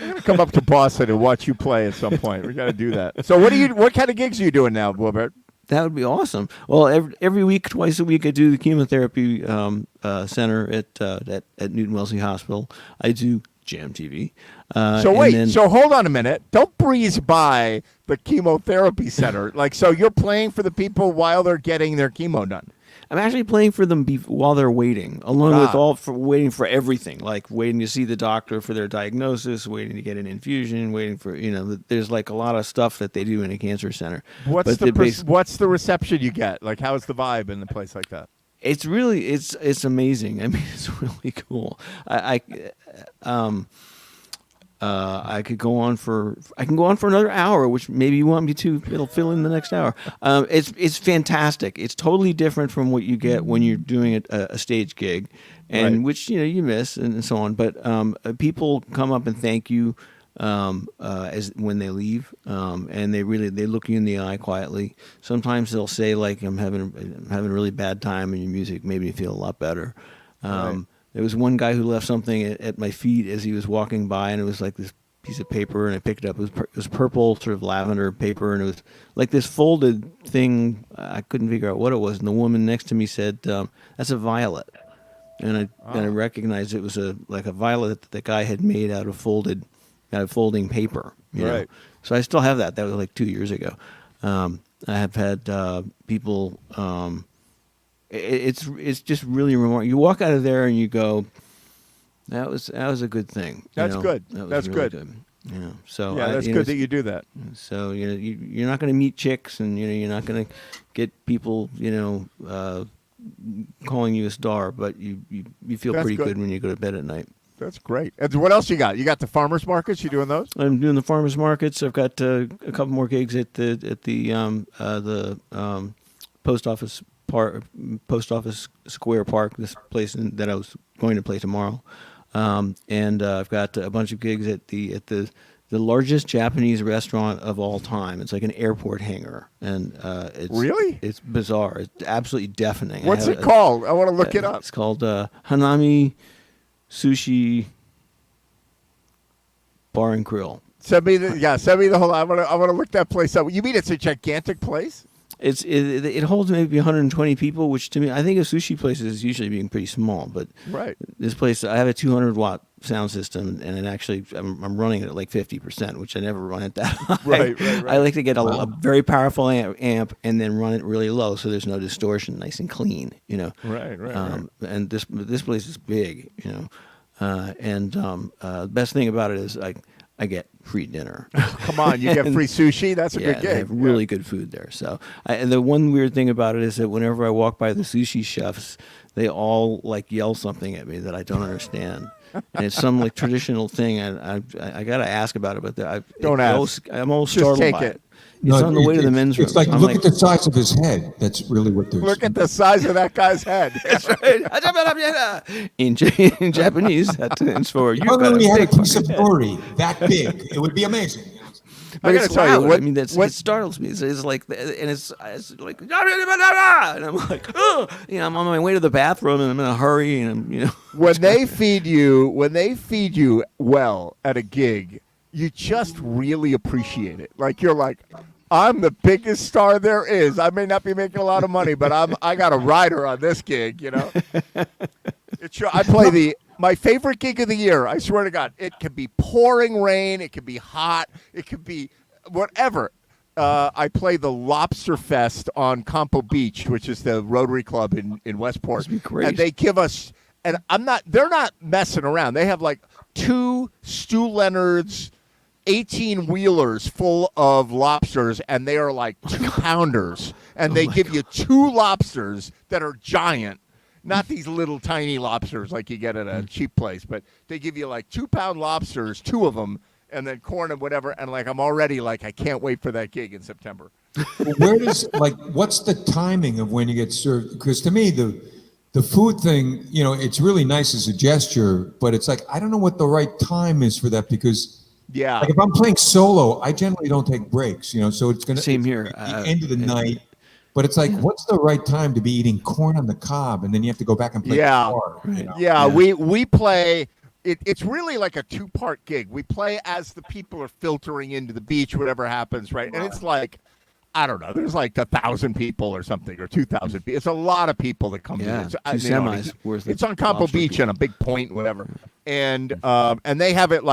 I'm gonna come up to Boston and watch you play at some point. We got to do that. So what kind of gigs are you doing now, Wilbert? That would be awesome. Well, every week, twice a week, I do the chemotherapy center at Newton Wellesley Hospital. I do Jam TV. So wait, so hold on a minute. Don't breeze by the chemotherapy center. Like, so you're playing for the people while they're getting their chemo done. I'm actually playing for them while they're waiting, along with waiting for everything, like waiting to see the doctor for their diagnosis, waiting to get an infusion, waiting for there's like a lot of stuff that they do in a cancer center. What's the reception you get? Like, how's the vibe in a place like that? It's really it's amazing. I mean, it's really cool. I can go on for another hour, which maybe you want me to. It'll fill in the next hour. It's fantastic. It's totally different from what you get when you're doing a stage gig, and Right. which you miss and so on. But people come up and thank you as when they leave, and they look you in the eye quietly. Sometimes they'll say like, I'm having a really bad time, and your music made me feel a lot better. Right. There was one guy who left something at my feet as he was walking by, and it was like this piece of paper, and I picked it up. It was purple, sort of lavender paper, and it was like this folded thing. I couldn't figure out what it was, and the woman next to me said, "That's a violet," and I recognized it was a violet that the guy had made out of folding paper. You know? Right. So I still have that. That was like 2 years ago. I have had people. it's just really remarkable. You walk out of there and you go, that was a good thing. That's good. That was That's really good. Yeah. So Yeah, that's good that you do that. So you're not going to meet chicks, and you're not going to get people calling you a star, but you feel That's pretty good. good when you go to bed at night. That's great. And what else you got? You got the farmers markets. You doing those? I'm doing the farmers markets. I've got a couple more gigs at the post office Square Park. This place that I was going to play tomorrow, and I've got a bunch of gigs at the largest Japanese restaurant of all time. It's like an airport hangar, and it's bizarre. It's absolutely deafening. What's it called? I want to look it up. It's called Hanami Sushi Bar and Grill. Send me the whole. I want to look that place up. You mean it's a gigantic place? It holds maybe 120 people, which to me, I think of sushi places as usually being pretty small. But right, this place, I have a 200-watt sound system, and it actually I'm running it at like 50%, which I never run it that high. Right. I like to get a very powerful amp and then run it really low, so there's no distortion, nice and clean. Right. And this place is big, and the best thing about it is I get free dinner. Come on, you get free sushi. That's a good gig. They have really good food there. So, and the one weird thing about it is that whenever I walk by the sushi chefs, they all yell something at me that I don't understand, and it's some traditional thing. I got to ask about it, but Don't ask. I'm almost Just startled take by it. It's on the way to the men's room. It's like, I'm look at the size of his head. That's really what they're Look at the size of that guy's head. in Japanese, that stands for If only we had a piece of nori that big, it would be amazing. But gotta it's tell you, loud. what- I mean, it startles me. It's like, and it's like, and I'm like, oh, I'm on my way to the bathroom, and I'm in a hurry, and I'm, when they feed you well at a gig, you just really appreciate it. Like you're like, I'm the biggest star there is. I may not be making a lot of money, but I got a rider on this gig. I play my favorite gig of the year. I swear to God, it could be pouring rain, it could be hot, it could be whatever. I play the Lobster Fest on Campo Beach, which is the Rotary Club in Westport. That'd be great. And they give us, and they're not messing around. They have like 2 Stu Leonard's 18-wheelers full of lobsters, and they are like 2-pounders. And they give you 2 lobsters that are giant. Not these little tiny lobsters like you get at a cheap place, but they give you like 2-pound lobsters, 2 of them, and then corn and whatever. And I'm already I can't wait for that gig in September. Where does what's the timing of when you get served? Because to me, the food thing, it's really nice as a gesture, but it's I don't know what the right time is for that because. Yeah. If I'm playing solo, I generally don't take breaks, so it's going to Same here. At the end of the night. But it's what's the right time to be eating corn on the cob, and then you have to go back and play guitar? Right. Yeah, we play. It's really like a 2-part gig. We play as the people are filtering into the beach, whatever happens, right? And it's I don't know. There's 1,000 people or something, or 2,000 people. It's a lot of people that come Yeah, in. It's, 2 semis worth. It's on Campo lobster Beach people. on a big point, whatever, and they have it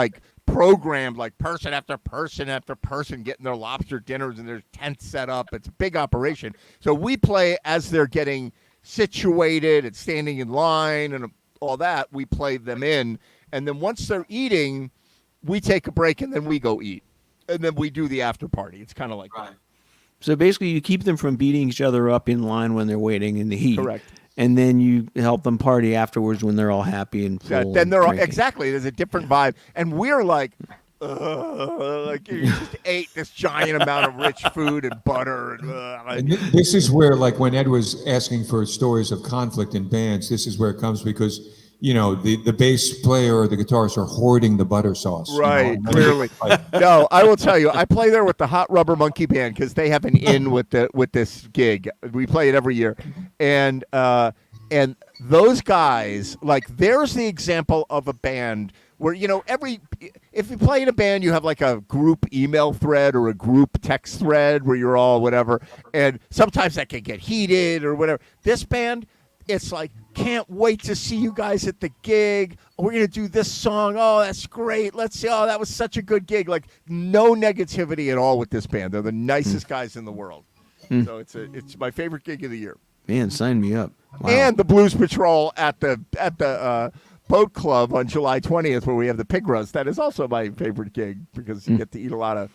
programmed person after person after person getting their lobster dinners, and there's tents set up. It's a big operation. So we play as they're getting situated and standing in line and all that. We play them in, and then once they're eating, we take a break and then we go eat, and then we do the after party. It's kind of like that. So basically, you keep them from beating each other up in line when they're waiting in the heat. Correct. And then you help them party afterwards when they're all happy and full. Yeah, then and they're all, drinking. exactly. There's a different vibe, and we're like you just ate this giant amount of rich food and butter, And this is where, when Ed was asking for stories of conflict in bands, this is where it comes because the bass player or the guitarist are hoarding the butter sauce. Right, clearly. No, I will tell you, I play there with the Hot Rubber Monkey Band because they have an in with this gig. We play it every year, and those guys, there's the example of a band where if you play in a band, you have a group email thread or a group text thread where you're all whatever, and sometimes that can get heated or whatever. This band, it's can't wait to see you guys at the gig. We're going to do this song. Oh, that's great. Let's see. Oh, that was such a good gig. No negativity at all with this band. They're the nicest guys in the world. So it's my favorite gig of the year. Man, sign me up. Wow. And the Blues Patrol at the boat club on July 20th, where we have the pig roast. That is also my favorite gig because you get to eat a lot of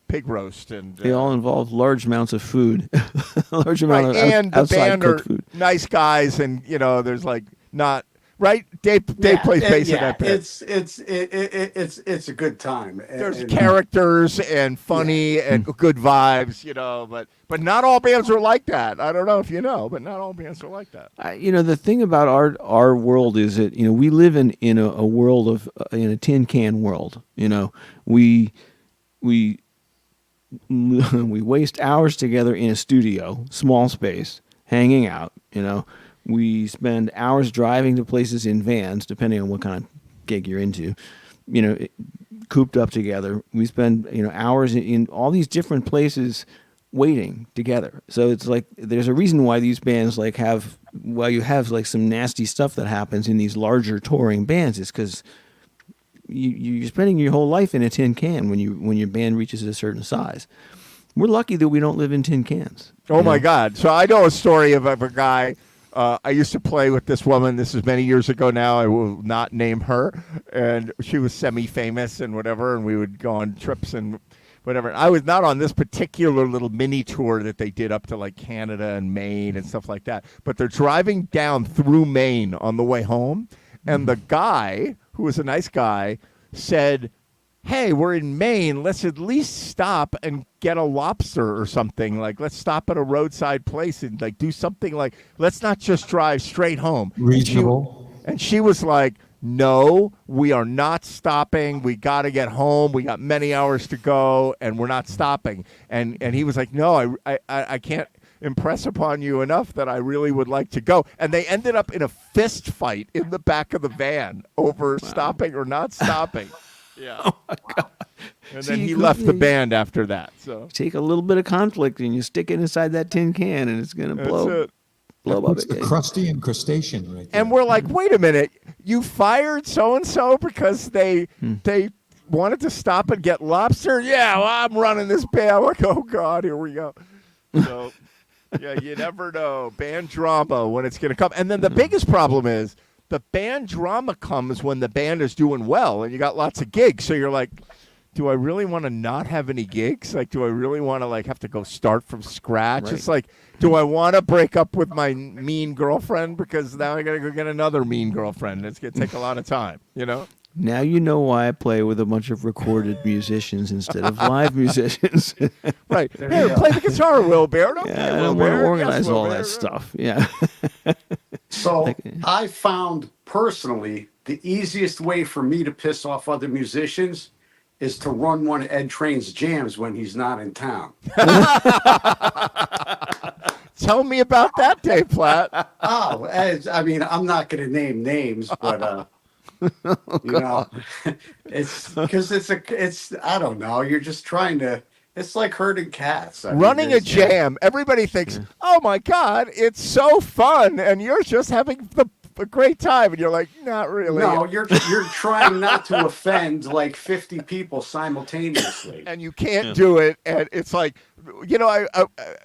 pig roast, and they all involve large amounts of food, large amount of and the outside band are cooked food. nice guys, and there's like not right. Dave plays bass in that band. It's a good time. There's characters and funny and good vibes, but not all bands are like that. I don't know if you know, but not all bands are like that. The thing about our world is that we live in a world of in a tin can world. We waste hours together in a studio, small space, hanging out. We spend hours driving to places in vans, depending on what kind of gig you're into. Cooped up together. We spend hours in all these different places waiting together. So it's like there's a reason why these bands you have like some nasty stuff that happens in these larger touring bands is because you're spending your whole life in a tin can when your band reaches a certain size. We're lucky that we don't live in tin cans. Oh my God! So I know a story of a guy. I used to play with this woman. This is many years ago now. I will not name her. And she was semi-famous and whatever, and we would go on trips and whatever. I was not on this particular little mini tour that they did up to like Canada and Maine and stuff like that. But they're driving down through Maine on the way home, and the guy, who was a nice guy, said, "Hey, we're in Maine. Let's at least stop and get a lobster or something. Like, let's stop at a roadside place and like do something. Like, let's not just drive straight home." Reasonable. And she was like, "No, we are not stopping. We got to get home. We got many hours to go, and we're not stopping." And he was like, "No, I can't impress upon you enough that I really would like to go." And they ended up in a fist fight in the back of the van over stopping or not stopping. Yeah. Oh my God. And then he left the band after that. So take a little bit of conflict and you stick it inside that tin can, and it's gonna blow up. It's the crusty and crustacean right there. And we're like, wait a minute, you fired so and so because they wanted to stop and get lobster? Yeah, well, I'm running this band. I'm like, oh God, here we go. So yeah, you never know. Band drama when it's gonna come. And then the biggest problem is the band drama comes when the band is doing well and you got lots of gigs. So you're like, do I really want to not have any gigs? Like, do I really want to like have to go start from scratch? Right. It's like, do I want to break up with my mean girlfriend because now I got to go get another mean girlfriend? It's going to take a lot of time, Now you know why I play with a bunch of recorded musicians instead of live musicians. Right. Here, play the guitar, Wilbur. I don't want to organize all that stuff. Yeah. So I found personally the easiest way for me to piss off other musicians is to run one of Ed Train's jams when he's not in town. Tell me about that, Dave Platt. Oh, I mean, I'm not going to name names, but it's because I don't know. You're just trying to. It's like herding cats. Running a jam. Everybody thinks, oh my God, it's so fun, and you're just having a great time, and you're like, not really. No, you're trying not to offend like 50 people simultaneously, and you can't do it. And it's like,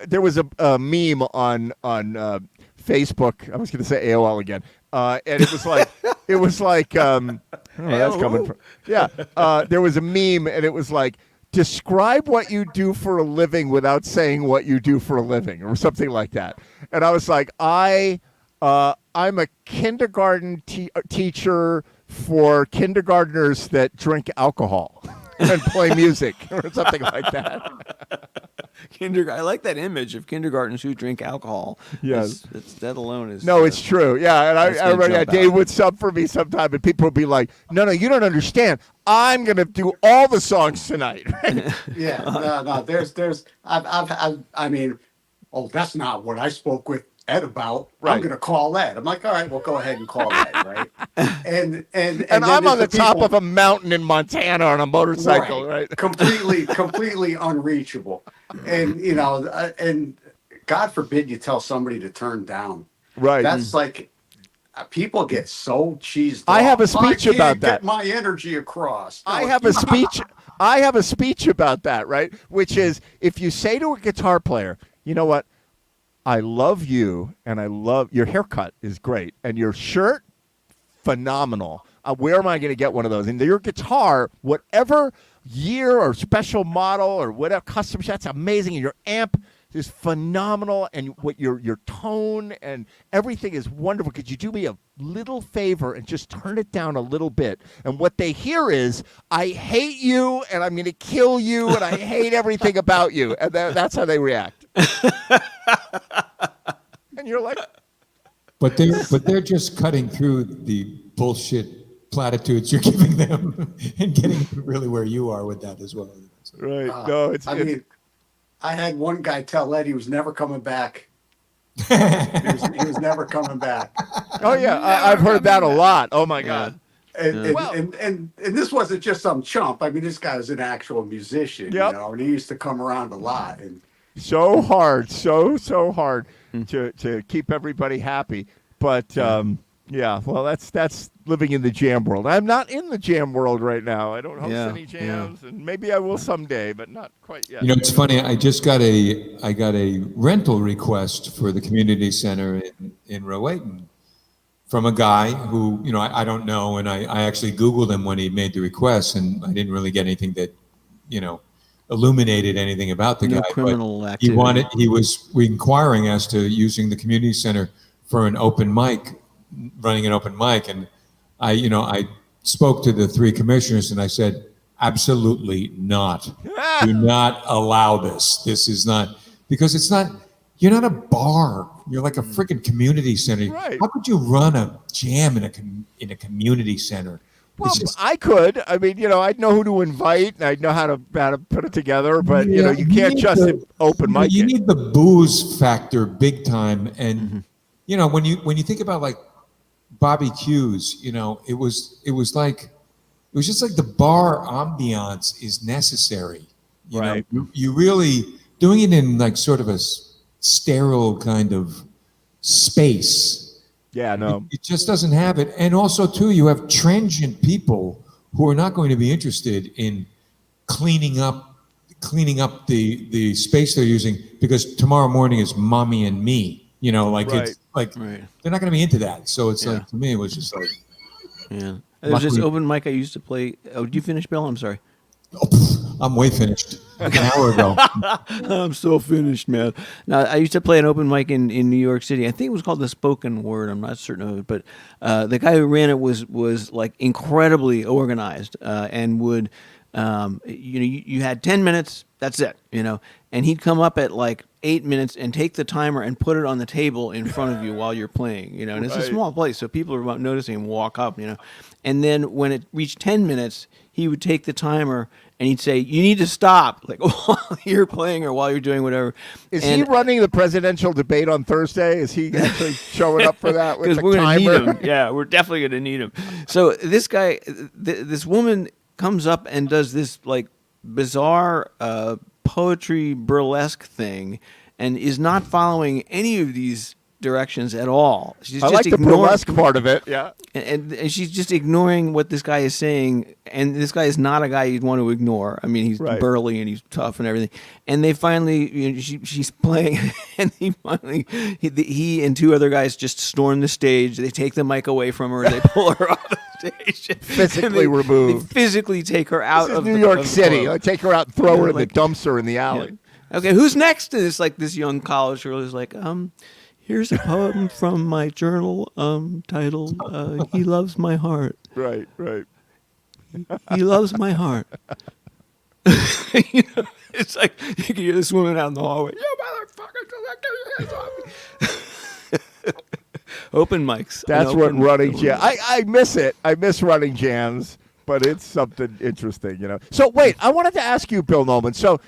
there was a meme on Facebook. I was going to say AOL again, and it was like, that's coming from. Yeah, there was a meme, and it was like, describe what you do for a living without saying what you do for a living, or something like that. And I was like, I'm a kindergarten teacher for kindergartners that drink alcohol and play music, or something like that. I like that image of kindergartners who drink alcohol. Yes, that alone is. No, it's true. Yeah, and I remember Dave would sub for me sometime, and people would be like, "No, you don't understand. I'm gonna do all the songs tonight." Yeah, no. I mean, that's not what I spoke with Ed about. Right. I'm going to call Ed. I'm like, all right, well, go ahead and call Ed, right? And I'm on the top of a mountain in Montana on a motorcycle, right? completely unreachable. And, and God forbid you tell somebody to turn down. Right. That's like, people get so cheesed off. I have a speech about that. Get my energy across. No, I have a speech about that, right? Which is, if you say to a guitar player, you know what? I love you, and I love your haircut is great, and your shirt, phenomenal. Where am I going to get one of those? And your guitar, whatever year or special model or whatever custom shot's amazing, and your amp is phenomenal, and what your tone and everything is wonderful. Could you do me a little favor and just turn it down a little bit? And what they hear is, I hate you, and I'm going to kill you, and I hate everything about you. And that's how they react. And you're like, But they're just cutting through the bullshit platitudes you're giving them and getting really where you are with that as well. right? No, it's. I mean, I had one guy tell Ed he was never coming back. He was never coming back. Oh yeah, I've heard that a lot. Oh my God. And this wasn't just some chump. I mean, this guy was an actual musician, Yep. and he used to come around a lot. And So hard, so hard to keep everybody happy. But yeah, well, that's living in the jam world. I'm not in the jam world right now. I don't host any jams, and maybe I will someday, but not quite yet. You know, it's funny. I just got a rental request for the community center in Rowayton from a guy who, I don't know, and I actually Googled him when he made the request, and I didn't really get anything that, illuminated anything about the No guy. criminal But activity. he was inquiring as to using the community center for an open mic, running an open mic, and I spoke to the three commissioners and I said, absolutely not. Do not allow this. This is not, because it's not, you're not a bar. You're like a freaking community center. Right. How could you run a jam in a community center? Well, It's just- I could. I mean, I'd know who to invite, and I'd know how to put it together. But Yeah, you can't need just the- open mic You it. need the booze factor big time, and when you think about like Bobby Q's, it was just like the bar ambiance is necessary. Right. You really doing it in like sort of a sterile kind of space. Yeah, no. It just doesn't have it. And also, too, you have transient people who are not going to be interested in cleaning up the space they're using, because tomorrow morning is mommy and me. Right. It's like Right. they're not going to be into that. So it's Yeah. like, to me, it was just like, Yeah. There's this Luckily- open mic I used to play. Oh, did you finish, Bill? I'm sorry. I'm way finished an hour ago. I'm so finished, man. Now, I used to play an open mic in New York City. I think it was called The Spoken Word. I'm not certain of it, but the guy who ran it was like incredibly organized and would, you had 10 minutes. That's it, and he'd come up at like 8 minutes and take the timer and put it on the table in front of you while you're playing, and it's a Right. small place, so people are noticing and walk up, and then when it reached 10 minutes, he would take the timer and he'd say, "You need to stop," like while you're playing or while you're doing whatever. Is And- he running the presidential debate on Thursday? Is he actually showing up for that with because the we're going to timer? need him. Yeah, we're definitely going to need him. So this guy, this woman comes up and does this like bizarre poetry burlesque thing, and is not following any of these directions at all. She's I just like the ignoring- burlesque part of it. Yeah. and she's just ignoring what this guy is saying, and this guy is not a guy you'd want to ignore. I mean, he's Right. burly and he's tough and everything. And they finally, she's playing, and he and two other guys just storm the stage. They take the mic away from her. They pull her off the stage. Physically And they removed. physically take her out This is of New the- York of the City. club. Like, take her out and throw her in like- the dumpster in the alley. Okay, who's next? And it's like this young college girl is like, here's a poem from my journal titled "He Loves My Heart." Right, right. He loves my heart. It's like you can hear this woman out in the hallway. You motherfucker! Get your hands off me." Open mics. That's An what open- running jam. I miss it. I miss running jams, but it's something interesting, So wait, I wanted to ask you, Bill Nolan. So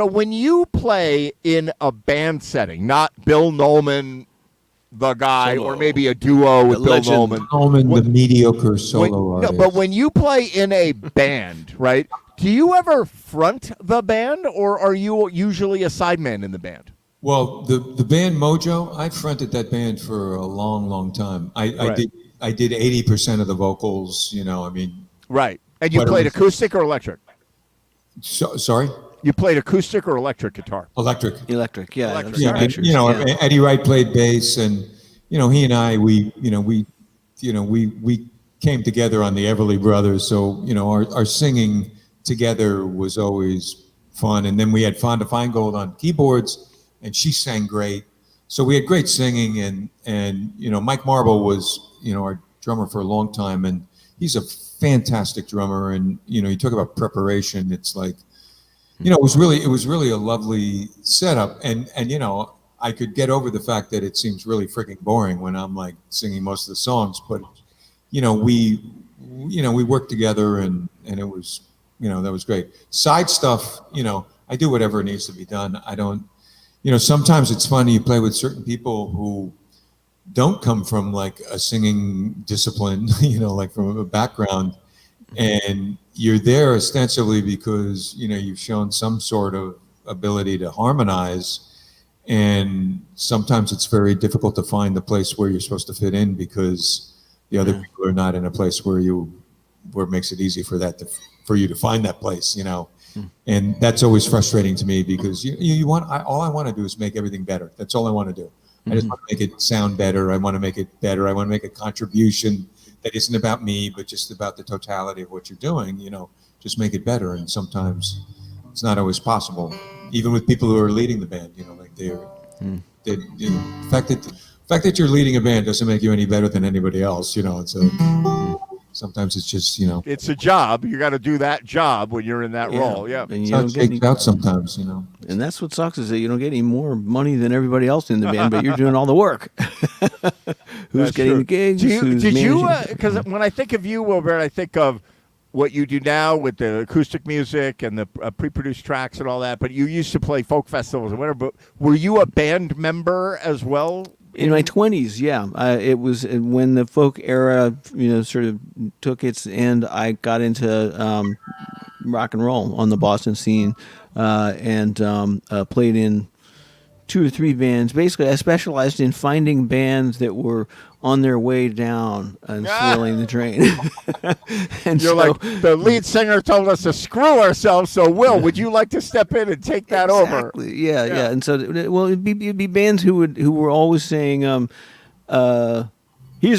when you play in a band setting, not Bill Nolan, the guy, Solo. or maybe a duo with The Bill legend. Nolan. Coleman, the mediocre When- solo no, artist. but when you play in a band, right? Do you ever front the band, or are you usually a sideman in the band? Well, the band Mojo, I fronted that band for a long, long time. I Right. did 80% of the vocals. Right. And you But it played was- acoustic or electric? Sorry. You played acoustic or electric guitar? Electric. Electric, yeah. Electric. I've seen Yeah, and, pictures, you know, yeah. Eddie Wright played bass, and he and I, we came together on the Everly Brothers, so our singing together was always fun. And then we had Fonda Feingold on keyboards, and she sang great. So we had great singing, and Mike Marble was our drummer for a long time, and he's a fantastic drummer. And you talk about preparation. It's like, it was really a lovely setup, and I could get over the fact that it seems really freaking boring when I'm like singing most of the songs, but we worked together, and it was that was great. Side stuff, I do whatever needs to be done. I don't, sometimes it's funny, you play with certain people who don't come from like a singing discipline, like from a background, and you're there ostensibly because you've shown some sort of ability to harmonize, and sometimes it's very difficult to find the place where you're supposed to fit in because the other people are not in a place where it makes it easy for you to find that place, and that's always frustrating to me because all I want to do is make everything better. That's all I want to do. I just want to make it sound better. I want to make it better. I want to make a contribution that isn't about me, but just about the totality of what you're doing, just make it better. And sometimes it's not always possible, even with people who are leading the band, like the fact that you're leading a band doesn't make you any better than anybody else, sometimes it's just, It's a job. You got to do that job when you're in that role. Yeah. And you how don't it get shakes out sometimes, And that's what sucks is that you don't get any more money than everybody else in the band, but you're doing all the work. Who's That's getting true. the gigs? Who's Did you? managing? Because when I think of you, Wilbert, I think of what you do now with the acoustic music and the pre-produced tracks and all that. But you used to play folk festivals and whatever. But were you a band member as well? In my 20s, yeah. It was when the folk era, sort of took its end. I got into rock and roll on the Boston scene and played in 2 or 3 bands. Basically, I specialized in finding bands that were on their way down and swirling the drain. And You're like, the lead singer told us to screw ourselves, so Will, would you like to step in and take that over? Exactly. Yeah. And so, it'd be bands who were always saying, here's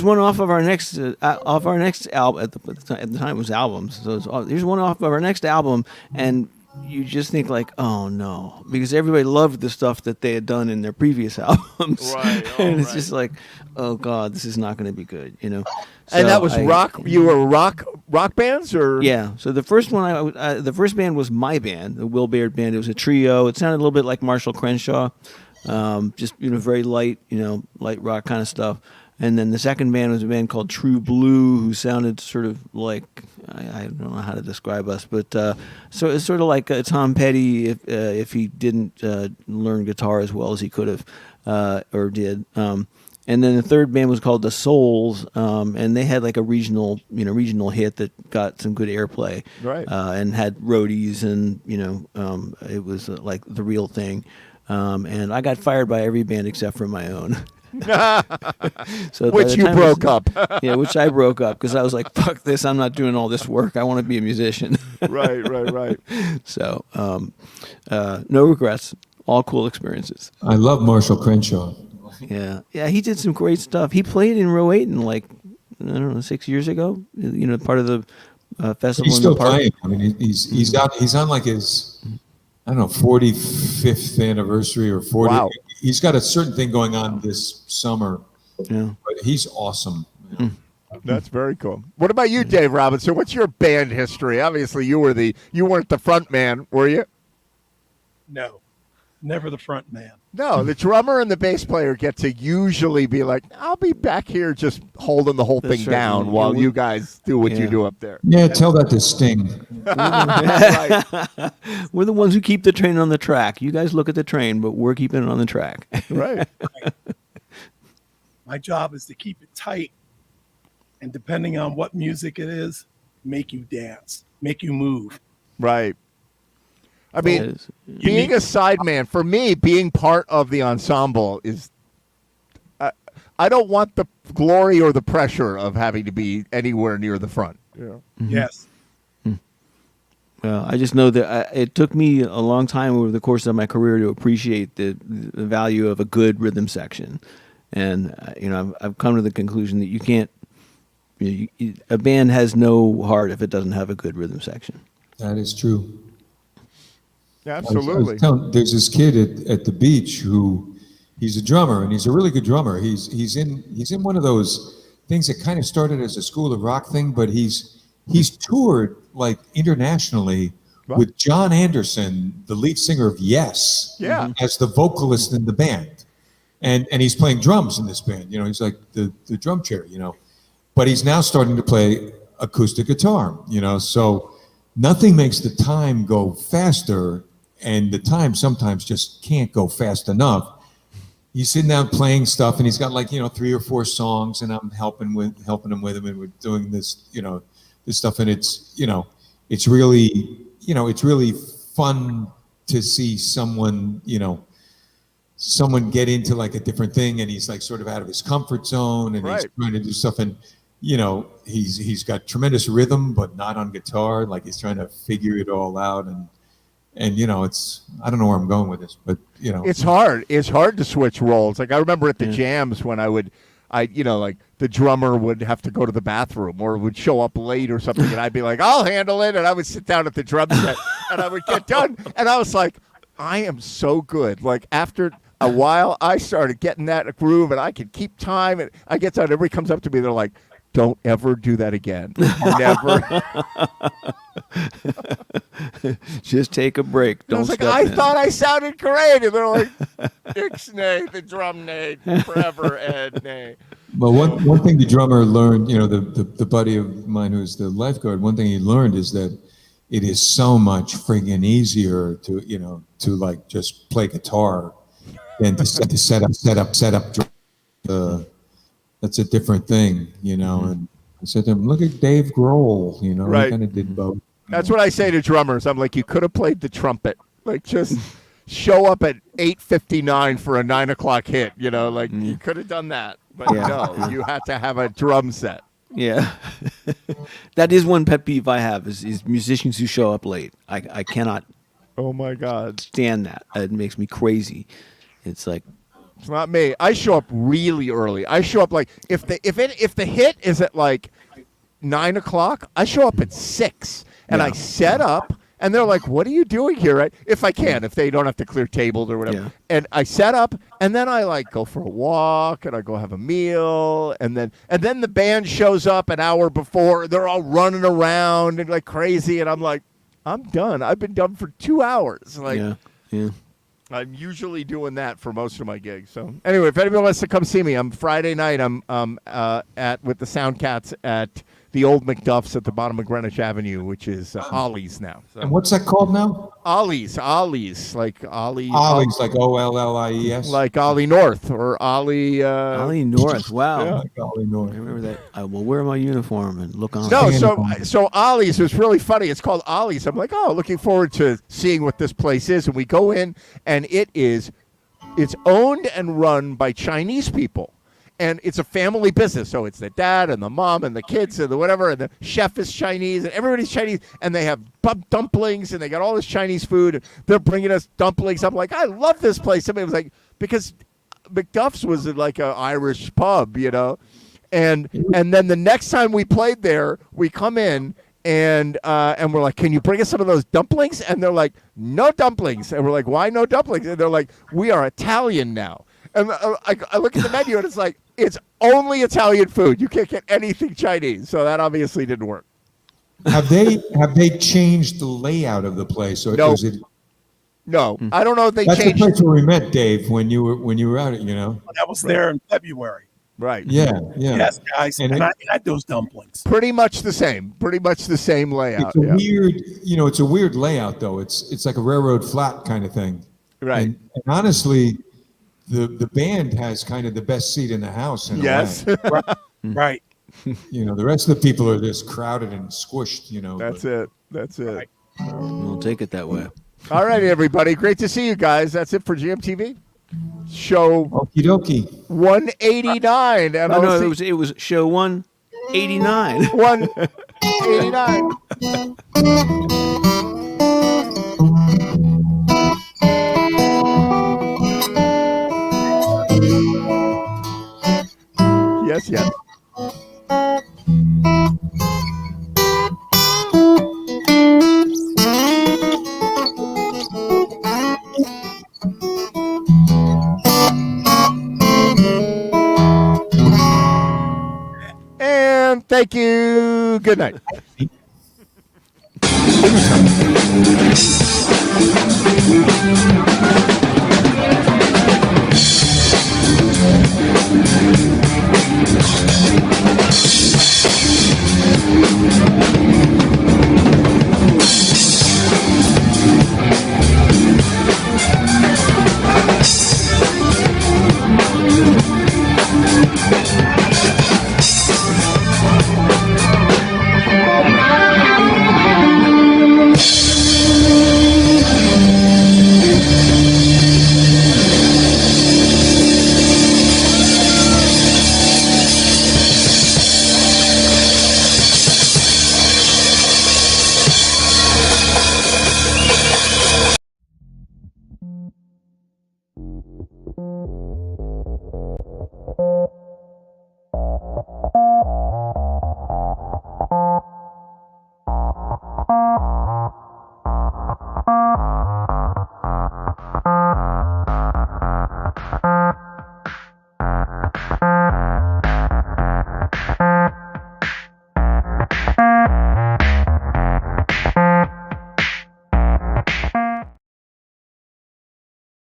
one off of our next album. At the time, it was albums. So here's one off of our next album, and you just think like, oh no, because everybody loved the stuff that they had done in their previous albums, Right, and it's just like, oh god, this is not going to be good, And So that was rock. You were rock bands, or Yeah. So the first one, the first band was my band, the Will Baird Band. It was a trio. It sounded a little bit like Marshall Crenshaw, just very light, light rock kind of stuff. And then the second band was a band called True Blue, who sounded sort of like, I don't know how to describe us, but so it's sort of like Tom Petty if he didn't learn guitar as well as he could have or did. And then the third band was called The Souls, and they had like a regional hit that got some good airplay, Right. And had roadies, and it was like the real thing. And I got fired by every band except for my own. So by which the you time broke up. Yeah, which I broke up because I was like, "Fuck this! I'm not doing all this work. I want to be a musician." Right. So, no regrets. All cool experiences. I love Marshall Crenshaw. Yeah, he did some great stuff. He played in Row 8 like, I don't know, 6 years ago. Part of the festival. He's in still the park. playing. I mean, he's on like his, I don't know, 45th anniversary or 40. Wow. He's got a certain thing going on this summer. Yeah. But he's awesome. That's very cool. What about you, Dave Robinson? What's your band history? Obviously, you weren't the front man, were you? No, never the front man. No, the drummer and the bass player get to usually be like, I'll be back here just holding the whole That's thing right. down Yeah, while we- you guys do what you Yeah. do up there. Yeah, tell that to Sting. Right. We're the ones who keep the train on the track. You guys look at the train, but we're keeping it on the track. Right. My job is to keep it tight, and depending on what music it is, make you dance, make you move. Right. I mean, Yes. being a sideman, for me, being part of the ensemble is. I don't want the glory or the pressure of having to be anywhere near the front. Yeah. Yes. Well, I just know that it took me a long time over the course of my career to appreciate the value of a good rhythm section, and I've come to the conclusion that you can't. A band has no heart if it doesn't have a good rhythm section. That is true. Absolutely. There's this kid at the beach who he's a drummer, and he's a really good drummer. He's in one of those things that kind of started as a School of Rock thing, but he's toured like internationally with John Anderson, the lead singer of Yes, as the vocalist in the band, and he's playing drums in this band. He's like the drum chair. But he's now starting to play acoustic guitar. So nothing makes the time go faster, and the time sometimes just can't go fast enough. He's sitting down playing stuff, and he's got 3 or 4 songs, and I'm helping him with him, and we're doing this, this stuff, and it's really fun to see someone get into a different thing, and he's sort of out of his comfort zone, and he's trying to do stuff, and he's got tremendous rhythm, but not on guitar. He's trying to figure it all out, and it's, I don't know where I'm going with this, but it's hard. It's hard to switch roles. I remember at the jams when the drummer would have to go to the bathroom or would show up late or something, and I'd be like, I'll handle it, and I would sit down at the drum set and I would get done, and I was like, I am so good. After a while, I started getting that groove, and I could keep time, and I get done. Everybody comes up to me, they're like, don't ever do that again. Never. Just take a break. Don't. I thought I sounded great, and they're like, Ixnay, the drum nay, forever Ed nay. Well, one thing the drummer learned, the buddy of mine who's the lifeguard, one thing he learned is that it is so much friggin' easier to just play guitar than to set up. That's a different thing, and I said to him, look at Dave Grohl, he kind of did both. That's what I say to drummers. I'm like, you could have played the trumpet. Just show up at 8:59 for a 9 o'clock hit, you could have done that. But no, you had to have a drum set. Yeah. That is one pet peeve I have is musicians who show up late. I cannot oh my God, stand that. It makes me crazy. It's like, it's not me. I show up really early. I show up if the hit is at 9 o'clock, I show up at 6 and I set up, and they're like, "What are you doing here?" Right? If I can, if they don't have to clear tables or whatever, and I set up, and then I go for a walk, and I go have a meal, and then the band shows up an hour before. They're all running around and like crazy, and I'm like, I'm done. I've been done for 2 hours. I'm usually doing that for most of my gigs. So anyway, if anyone wants to come see me, I'm Friday night. I'm with the Soundcats at the old McDuff's at the bottom of Greenwich Avenue, which is Ollie's now. So. And what's that called now? Ollie's, like Ollie. Ollie's, like Ollies. Like Ollie North or Ollie. Ollie North. Wow. Yeah. Like Ollie North. I remember that. I will wear my uniform and look on. No, so Ollie's was really funny. It's called Ollie's. I'm like, looking forward to seeing what this place is. And we go in, and it's owned and run by Chinese people. And it's a family business, so it's the dad and the mom and the kids and the whatever, and the chef is Chinese, and everybody's Chinese, and they have dumplings, and they got all this Chinese food, and they're bringing us dumplings. I'm like, I love this place. Somebody was like, because McDuff's was like an Irish pub, and then the next time we played there, we come in, and we're like, can you bring us some of those dumplings? And they're like, no dumplings. And we're like, why no dumplings? And they're like, we are Italian now. And I look at the menu, and it's like, it's only Italian food. You can't get anything Chinese. So that obviously didn't work. Have they changed the layout of the place? Or No. is it? No, I don't know if they That's changed. the place where we met Dave when you were out. That was there in February. Right. Yeah. Yes, guys. And I had those dumplings. Pretty much the same. Pretty much the same layout. It's a weird, it's a weird layout though. It's like a railroad flat kind of thing. Right. And honestly, the band has kind of the best seat in the house. In Yes. a way. Right. The rest of the people are just crowded and squished. That's it. Right. We'll take it that way. All right, everybody. Great to see you guys. That's it for GMTV. Show Okie dokie. 189. And No, it was show 189. 189. Thank you. Good night.